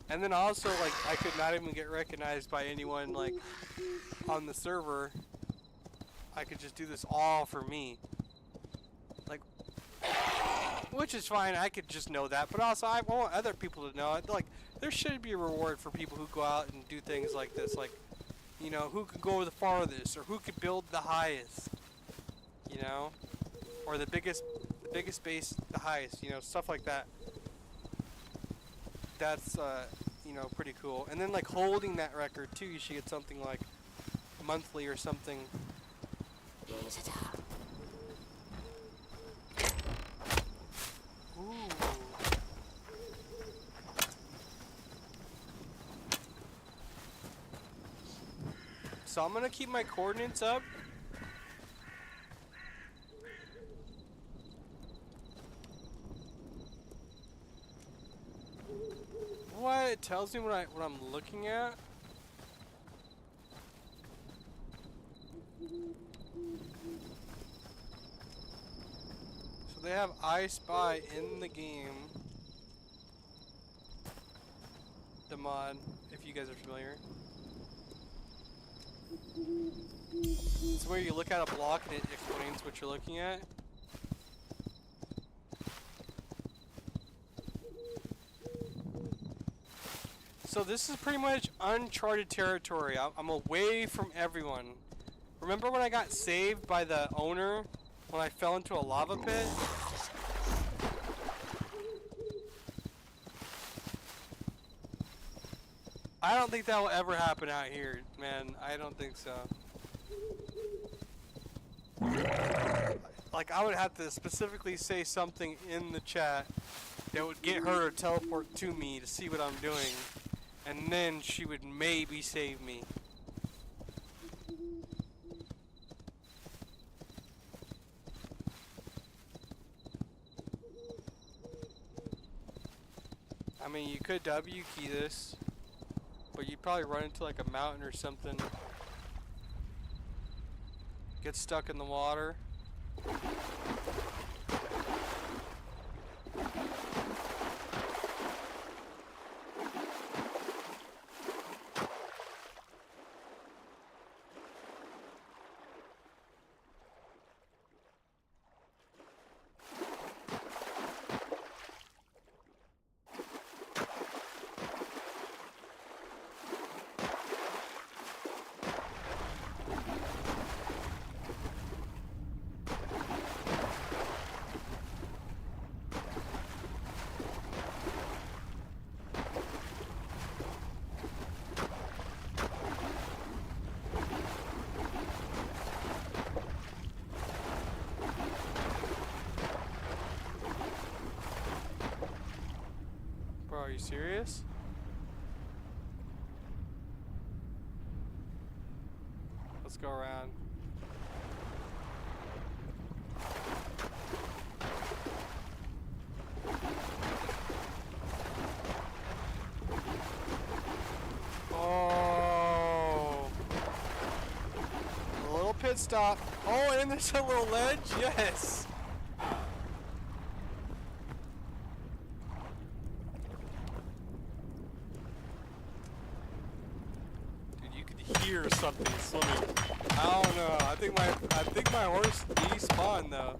And then also, like, I could not even get recognized by anyone, like, on the server. I could just do this all for me. Like, Which is fine. I could just know that, but also I want other people to know it. Like, there should be a reward for people who go out and do things like this. Like, you know, who could go the farthest, or who could build the highest. You know, or the biggest base, the highest. You know, stuff like that. That's you know, pretty cool. And then like holding that record too, you should get something like monthly or something. Ooh. So I'm gonna keep my coordinates up. What? It tells me what I'm looking at. So they have I Spy in the game. The mod, if you guys are familiar. It's where you look at a block and it explains what you're looking at. So this is pretty much uncharted territory. I'm away from everyone. Remember when I got saved by the owner when I fell into a lava pit? I don't think that will ever happen out here, man. I don't think so. Like, I would have to specifically say something in the chat that would get her to teleport to me to see what I'm doing. And then she would maybe save me. I mean, you could W key this, but you'd probably run into like a mountain or something. Get stuck in the water. Are you serious? Let's go around. Oh. A little pit stop. Oh, and there's a little ledge? Yes. Hear something swimming. I don't know. I think my horse despawned though.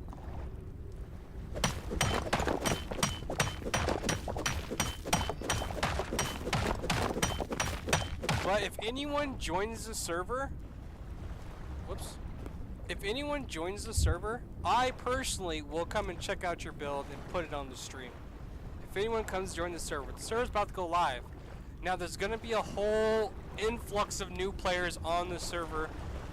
But if anyone joins the server, whoops. If anyone joins the server, I personally will come and check out your build and put it on the stream. If anyone comes to join the server's about to go live. Now there's gonna be a whole influx of new players on the server,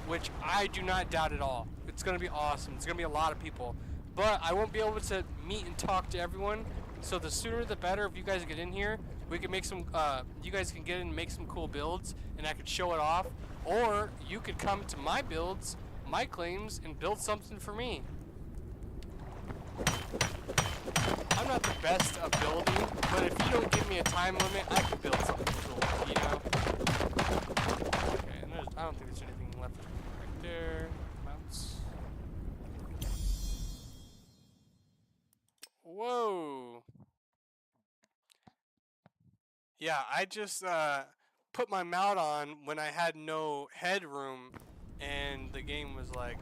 which I do not doubt at all. It's gonna be awesome. It's gonna be a lot of people, but I won't be able to meet and talk to everyone. So the sooner the better. If you guys get in here, we can make some. You guys can get in and make some cool builds, and I could show it off. Or you could come to my builds, my claims, and build something for me. I'm not the best at building, but if you don't give me a time limit, I can build something cool, you know? Okay, and I don't think there's anything left right there. Mounts. Whoa! Yeah, I just put my mount on when I had no headroom, and the game was like,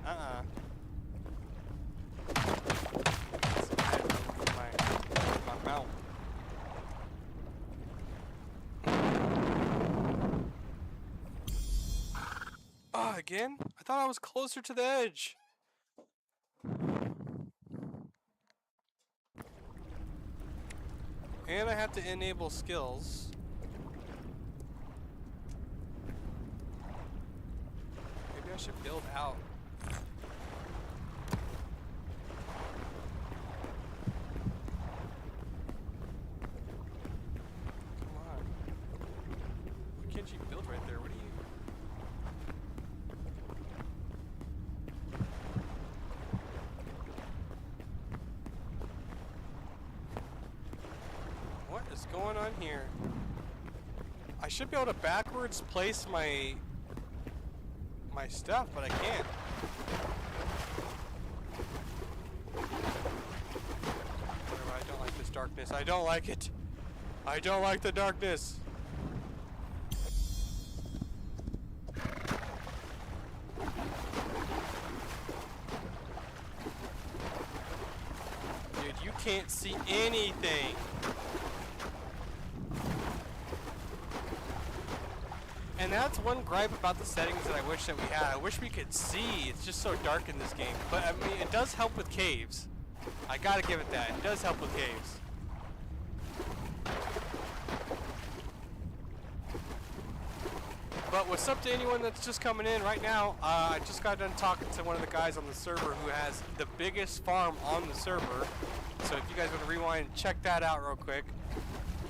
my mount. Oh, again? I thought I was closer to the edge. And I have to enable skills. Maybe I should build out. Come on. Why can't you build right there? What are you... What is going on here? I should be able to backwards place my stuff, but I can't. Whatever, I don't like this darkness. I don't like it. I don't like the darkness. Dude, you can't see anything. And that's one gripe about the settings that I wish that we had. I wish we could see. It's just so dark in this game. But I mean, it does help with caves. I gotta give it that. It does help with caves. But what's up to anyone that's just coming in right now? I just got done talking to one of the guys on the server who has the biggest farm on the server. So if you guys want to rewind and check that out real quick.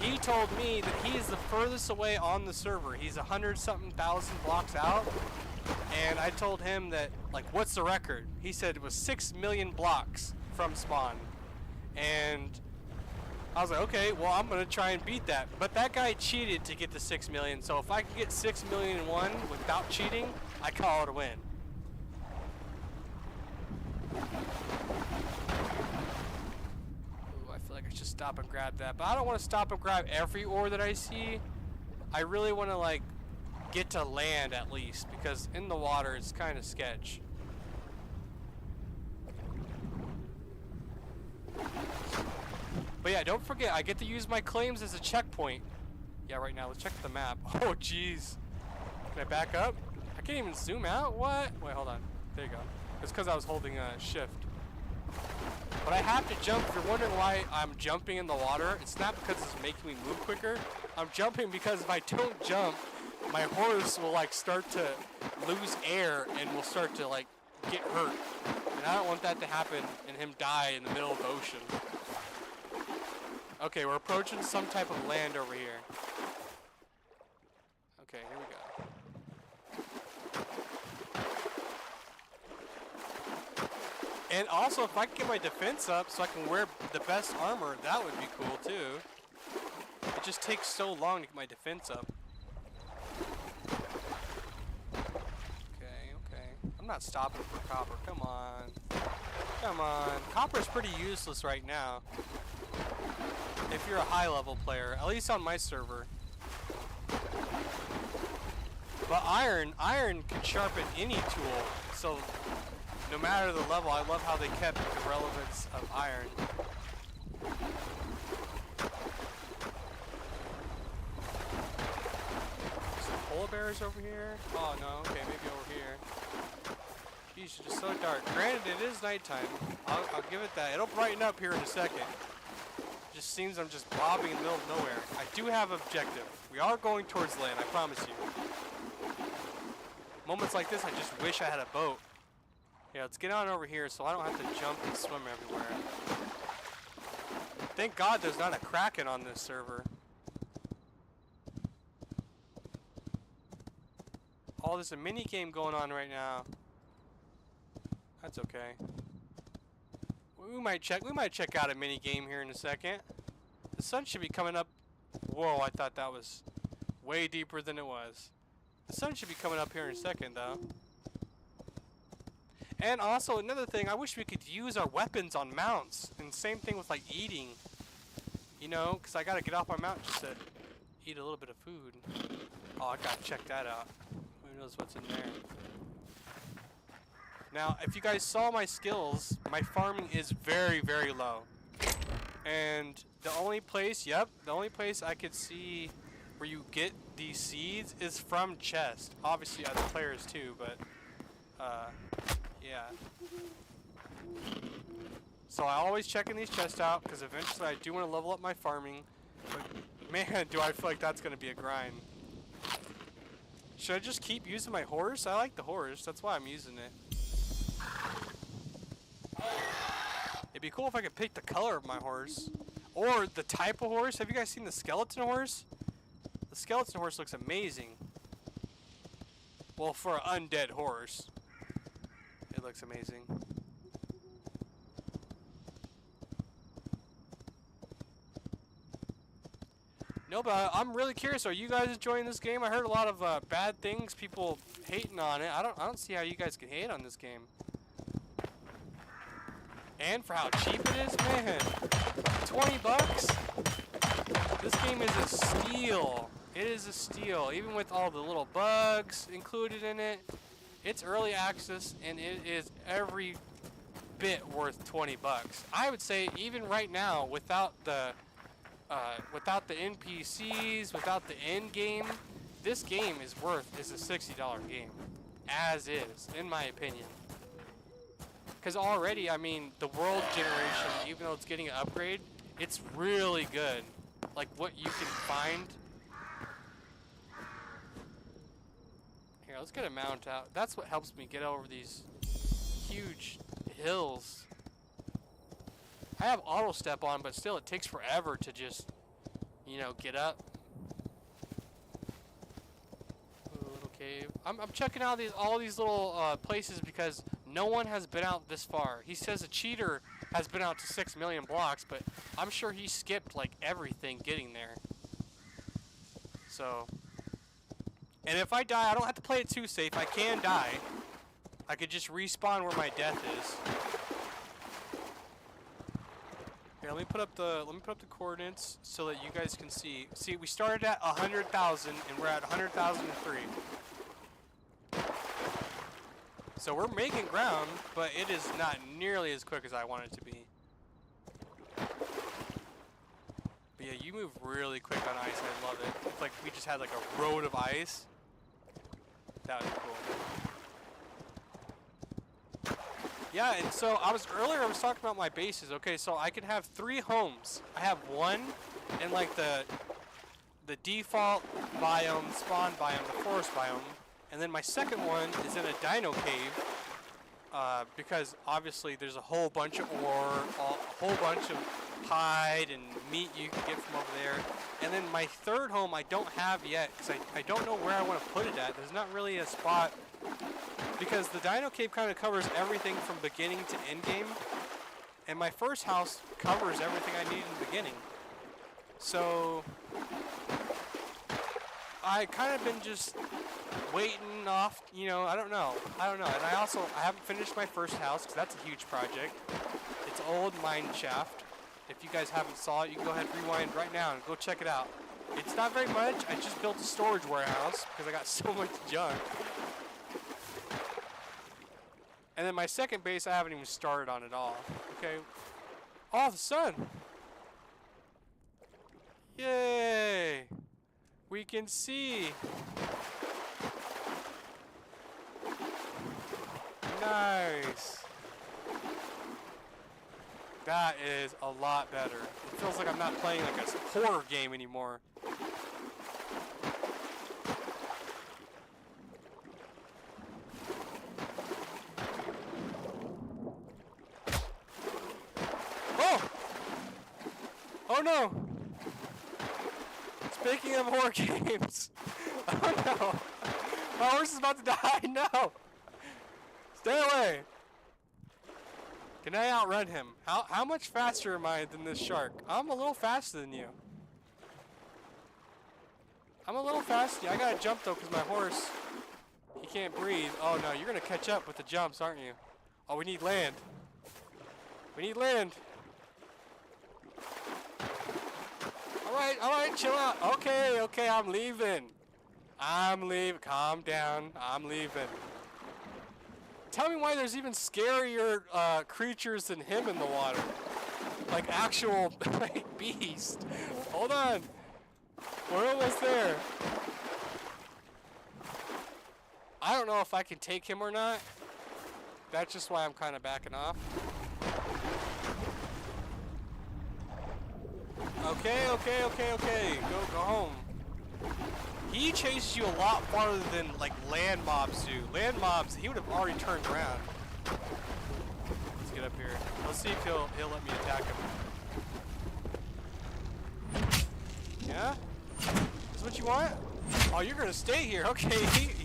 He told me that he is the furthest away on the server. He's 100-something thousand blocks out. And I told him that, like, what's the record? He said it was 6 million blocks from spawn. And I was like, okay, well, I'm going to try and beat that. But that guy cheated to get to 6 million. So if I can get 6 million in one without cheating, I call it a win. I should stop and grab that, but I don't want to stop and grab every ore that I see. I really want to, like, get to land at least, because in the water it's kind of sketch. But yeah, don't forget, I get to use my claims as a checkpoint. Yeah, right now, let's check the map. Oh, jeez. Can I back up? I can't even zoom out? What? Wait, hold on. There you go. It's because I was holding shift. But I have to jump. If you're wondering why I'm jumping in the water, it's not because it's making me move quicker. I'm jumping because if I don't jump, my horse will, like, start to lose air and will start to, like, get hurt. And I don't want that to happen and him die in the middle of the ocean. Okay, we're approaching some type of land over here. Okay, here we go. And also, if I can get my defense up so I can wear the best armor, that would be cool too. It just takes so long to get my defense up. Okay. I'm not stopping for copper. Come on. Come on. Copper's pretty useless right now. If you're a high level player, at least on my server. But iron can sharpen any tool, so no matter the level, I love how they kept the relevance of iron. Some polar bears over here? Oh no, okay, maybe over here. Geez, it's just so dark. Granted, it is nighttime. I'll give it that. It'll brighten up here in a second. It just seems I'm just bobbing in the middle of nowhere. I do have an objective. We are going towards land, I promise you. Moments like this, I just wish I had a boat. Yeah, let's get on over here so I don't have to jump and swim everywhere. Thank God there's not a Kraken on this server. Oh, there's a mini game going on right now. That's okay. We might check out a mini game here in a second. The sun should be coming up. Whoa, I thought that was way deeper than it was. The sun should be coming up here in a second, though. And also, another thing, I wish we could use our weapons on mounts. And same thing with, like, eating. You know, because I got to get off my mount just to eat a little bit of food. Oh, I got to check that out. Who knows what's in there. Now, if you guys saw my skills, my farming is very, very low. And the only place, the only place I could see where you get these seeds is from chest. Obviously other players too, but yeah. So I always checking these chests out because eventually I do want to level up my farming. But man, do I feel like that's going to be a grind. Should I just keep using my horse? I like the horse. That's why I'm using it. It'd be cool if I could pick the color of my horse. Or the type of horse. Have you guys seen the skeleton horse? The skeleton horse looks amazing. Well, for an undead horse, it looks amazing. No, but I'm really curious. Are you guys enjoying this game? I heard a lot of bad things, people hating on it. I don't see how you guys can hate on this game. And for how cheap it is, man. 20 bucks? This game is a steal. It is a steal, even with all the little bugs included in it. It's early access, and it is every bit worth 20 bucks. I would say even right now, without the NPCs, without the end game, this game is a $60 game, as is, in my opinion. Because already, I mean, the world generation, even though it's getting an upgrade, it's really good. Like what you can find. Here, let's get a mount out. That's what helps me get over these huge hills. I have auto step on, but still it takes forever to just, you know, get up. Ooh, little cave. I'm checking out all these little places because no one has been out this far. He says a cheater has been out to 6 million blocks, but I'm sure he skipped like everything getting there. So, and if I die, I don't have to play it too safe. I can die. I could just respawn where my death is. Here, let me put up the coordinates so that you guys can see. See, we started at 100,000 and we're at 100,003. So we're making ground, but it is not nearly as quick as I want it to be. But yeah, you move really quick on ice. I love it. It's like we just had like a road of ice. That was cool. Yeah, and so earlier I was talking about my bases. Okay, so I can have 3 homes. I have one in like the default biome, spawn biome, the forest biome. And then my second one is in a dino cave, because obviously there's a whole bunch of ore, a whole bunch of hide and meat you can get from over there. And then my third home I don't have yet, because I don't know where I want to put it at. There's not really a spot, because the dino cave kind of covers everything from beginning to end game. And my first house covers everything I need in the beginning. So I kind of been just waiting off, you know, I don't know. And I haven't finished my first house because that's a huge project. It's old mine shaft. If you guys haven't saw it, you can go ahead and rewind right now and go check it out. It's not very much. I just built a storage warehouse because I got so much junk. And then my second base I haven't even started on at all. Okay. Oh, the sun. Yay. We can see. Nice. That is a lot better. It feels like I'm not playing like a horror game anymore. Oh! Oh no! Speaking of horror games. Oh no! My horse is about to die. No! Stay away! Can I outrun him? How much faster am I than this shark? I'm a little faster than you. I'm a little faster. I gotta jump though because my horse, he can't breathe. Oh no, you're gonna catch up with the jumps, aren't you? Oh, we need land. We need land. Alright, chill out. Okay, I'm leaving. Calm down. I'm leaving. Tell me why there's even scarier creatures than him in the water. like actual like, beast. Hold on. We're almost there. I don't know if I can take him or not. That's just why I'm kind of backing off. Okay. Go home. He chases you a lot farther than like land mobs do. Land mobs, he would have already turned around. Let's get up here. Let's see if he'll let me attack him. Yeah? Is what you want? Oh, you're gonna stay here. Okay,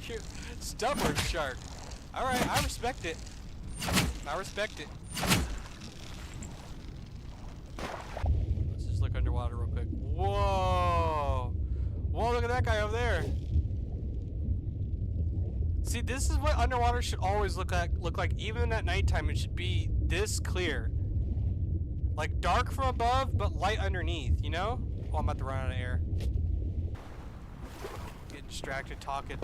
you're stubborn shark. All right, I respect it. I respect it. Let's just look underwater real quick. Whoa! Whoa, look at that guy over there. See, this is what underwater should always look like. Even at nighttime, it should be this clear. Like dark from above, but light underneath, you know? Oh, I'm about to run out of air. Get distracted talking.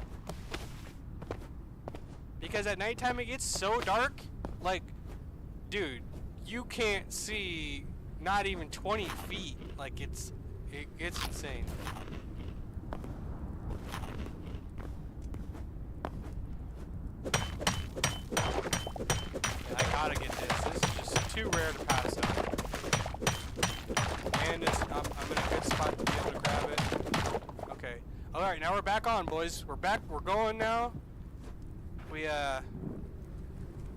Because at nighttime it gets so dark, like, dude, you can't see not even 20 feet. Like, it's insane. Yeah, I gotta get this. This is just too rare to pass up. And I'm in a good spot to be able to grab it. Okay. Alright, now we're back on, boys. We're back. We're going now. We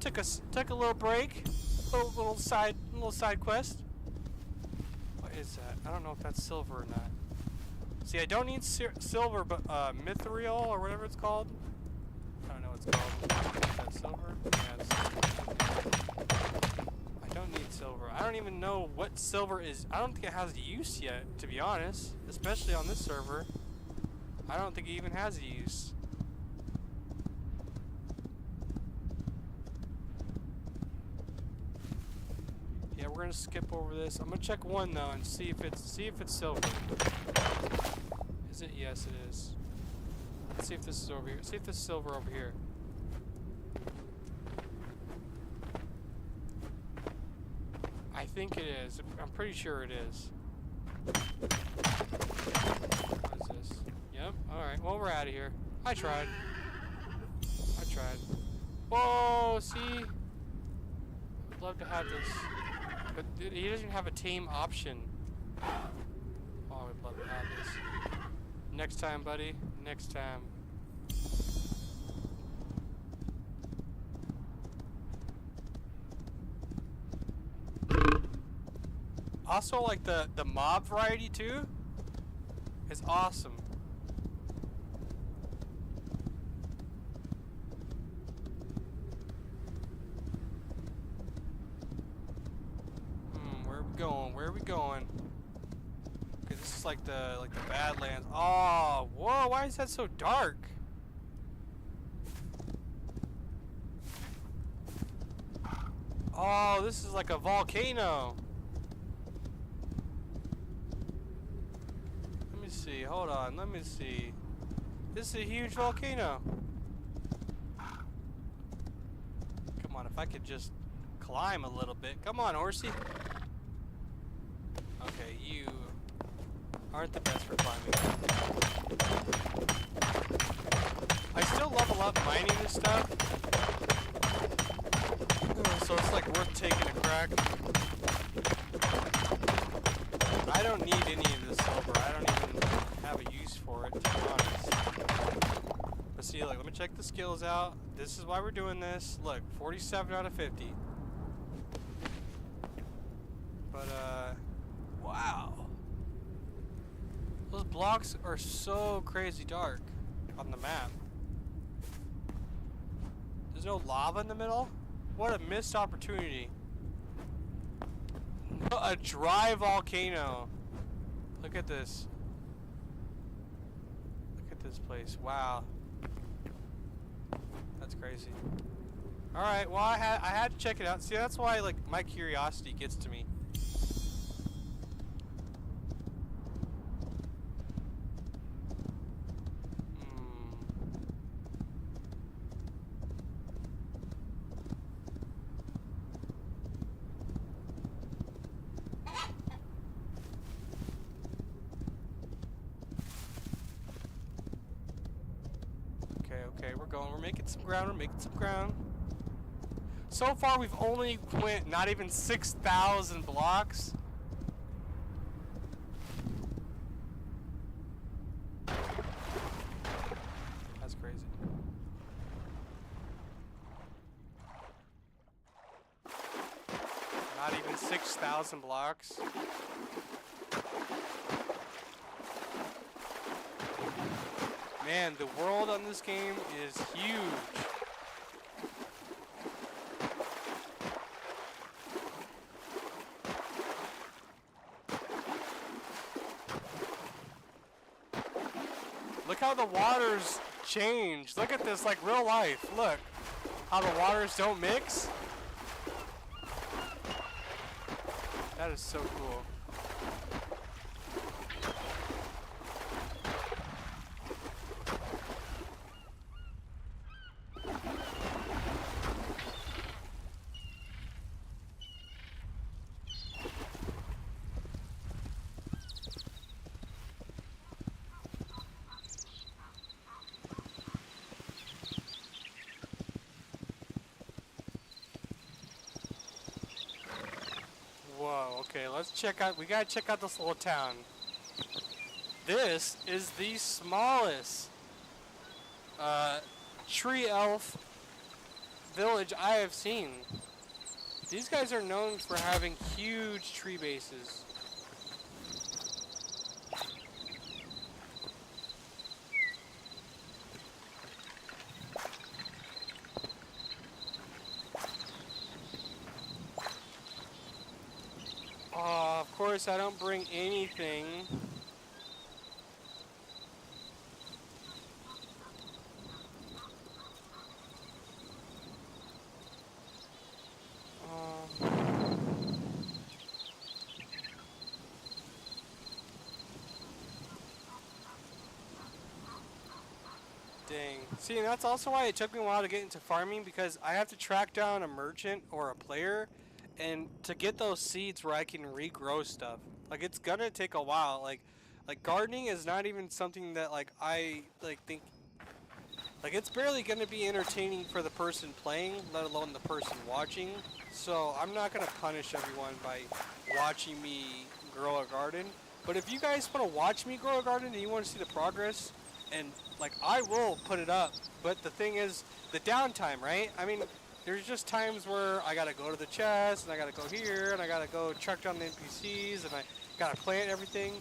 took a little break. Little side quest. What is that? I don't know if that's silver or not. See, I don't need silver, but mithril or whatever it's called. I don't know what it's called. Is that silver? Yeah, it's silver. I don't need silver. I don't even know what silver is. I don't think it has a use yet, to be honest. Especially on this server. I don't think it even has a use. Yeah, we're gonna skip over this. I'm gonna check one though and see if it's silver. Is it? Yes, it is. Let's see if this is over here. See if this is silver over here. I think it is. I'm pretty sure it is. What is this? Yep. Alright. Well, we're out of here. I tried. Whoa! See? I'd love to have this. But he doesn't even have a tame option. Oh, I would love to have this. Next time, buddy. Next time. Also, like the mob variety too is awesome. Where are we going? Okay, this is like the Badlands. Oh, whoa! Why is that so dark? Oh, this is like a volcano. Let me see. Hold on. Let me see. This is a huge volcano. Come on, if I could just climb a little bit. Come on, horsey. Okay, you aren't the best for climbing. I still level up mining this stuff, so it's like worth taking a crack. I don't need any of this silver. I don't even have a use for it, to be honest. But see, look, let me check the skills out. This is why we're doing this. Look, 47 out of 50. But, wow. Those blocks are so crazy dark on the map. There's no lava in the middle? What a missed opportunity. A dry volcano. Look at this. Look at this place. Wow. That's crazy. Alright, well I had to check it out. See, that's why like my curiosity gets to me. Okay, we're going. We're making some ground. We're making some ground. So far, we've only went not even 6,000 blocks. That's crazy. Not even 6,000 blocks. Man, the world on this game is huge. Look how the waters change. Look at this, like real life. Look how the waters don't mix. That is so cool. Whoa, okay, let's check out, we gotta check out this little town. This is the smallest tree elf village I have seen. These guys are known for having huge tree bases. Of course, I don't bring anything. Dang. See, and that's also why it took me a while to get into farming, because I have to track down a merchant or a player and to get those seeds where I can regrow stuff. Like, it's gonna take a while. Like gardening is not even something that I think, like, it's barely gonna be entertaining for the person playing, let alone the person watching. So I'm not gonna punish everyone by watching me grow a garden. But if you guys want to watch me grow a garden and you want to see the progress, and like, I will put it up. But the thing is, the downtime, right? I mean, there's just times where I gotta go to the chest, and I gotta go here, and I gotta go track down the NPCs, and I gotta plant everything.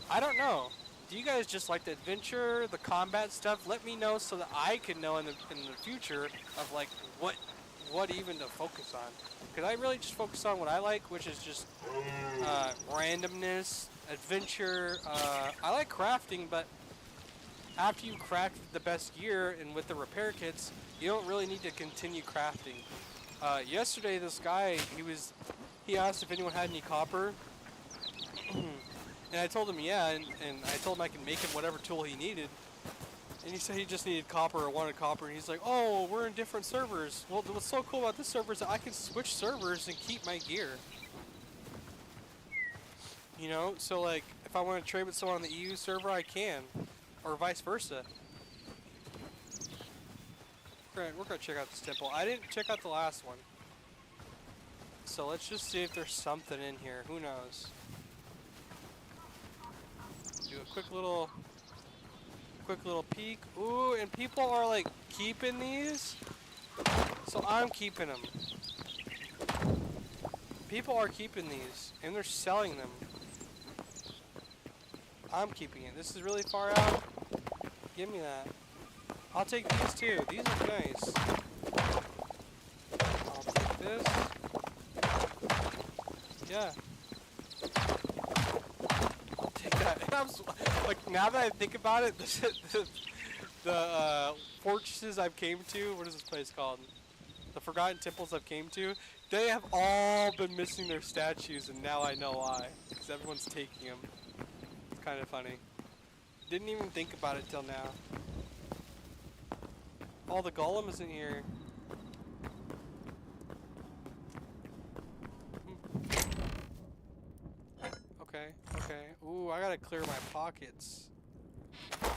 I don't know. Do you guys just like the adventure, the combat stuff? Let me know so that I can know in the future of like what even to focus on. Because I really just focus on what I like, which is just randomness, adventure. I like crafting, but after you craft the best gear and with the repair kits, you don't really need to continue crafting. Yesterday, this guy, he asked if anyone had any copper, and I told him yeah, and I told him I can make him whatever tool he needed. And he said he just needed copper or wanted copper, and he's like, oh, we're in different servers. Well, what's so cool about this server is that I can switch servers and keep my gear. You know, so like, if I want to trade with someone on the EU server, I can, or vice versa. We're gonna check out this temple. I didn't check out the last one. So let's just see if there's something in here. Who knows? Do a quick little peek. Ooh, and people are like keeping these. So I'm keeping them. People are keeping these and they're selling them. I'm keeping it. This is really far out. Give me that. I'll take these too. These are nice. I'll take this. Yeah. I'll take that. And like, now that I think about it, the fortresses I've came to, what is this place called? The Forgotten Temples I've came to, they have all been missing their statues, and now I know why. Because everyone's taking them. It's kind of funny. Didn't even think about it till now. Oh, the golem isn't here. Okay, okay. Ooh, I gotta clear my pockets. Ooh,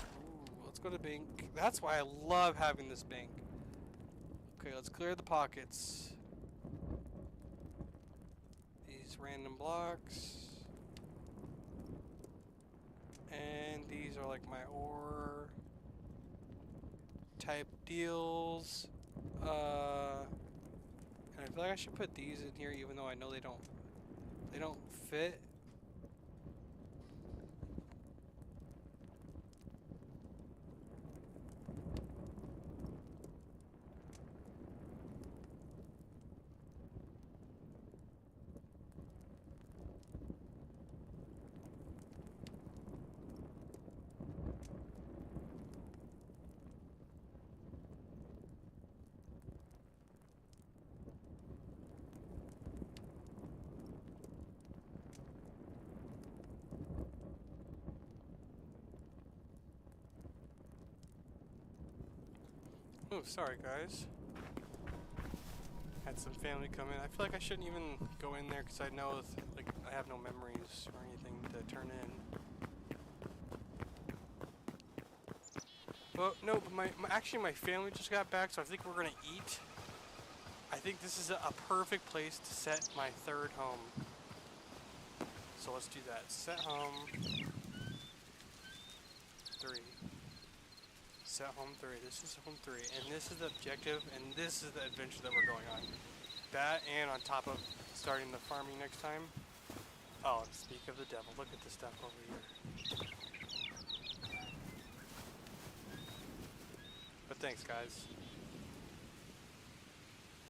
let's go to bank. That's why I love having this bank. Okay, let's clear the pockets. These random blocks. And these are like my ore type deals. And I feel like I should put these in here even though I know they don't fit. Oh, sorry guys. Had some family come in. I feel like I shouldn't even go in there because I know like I have no memories or anything to turn in. Well, no, but actually my family just got back, so I think we're gonna eat. I think this is a perfect place to set my third home. So let's do that. Set home 3. Set home 3. This is home 3, and this is the objective, and this is the adventure that we're going on. That, and on top of starting the farming next time. Oh, speak of the devil, look at this stuff over here. But thanks, guys.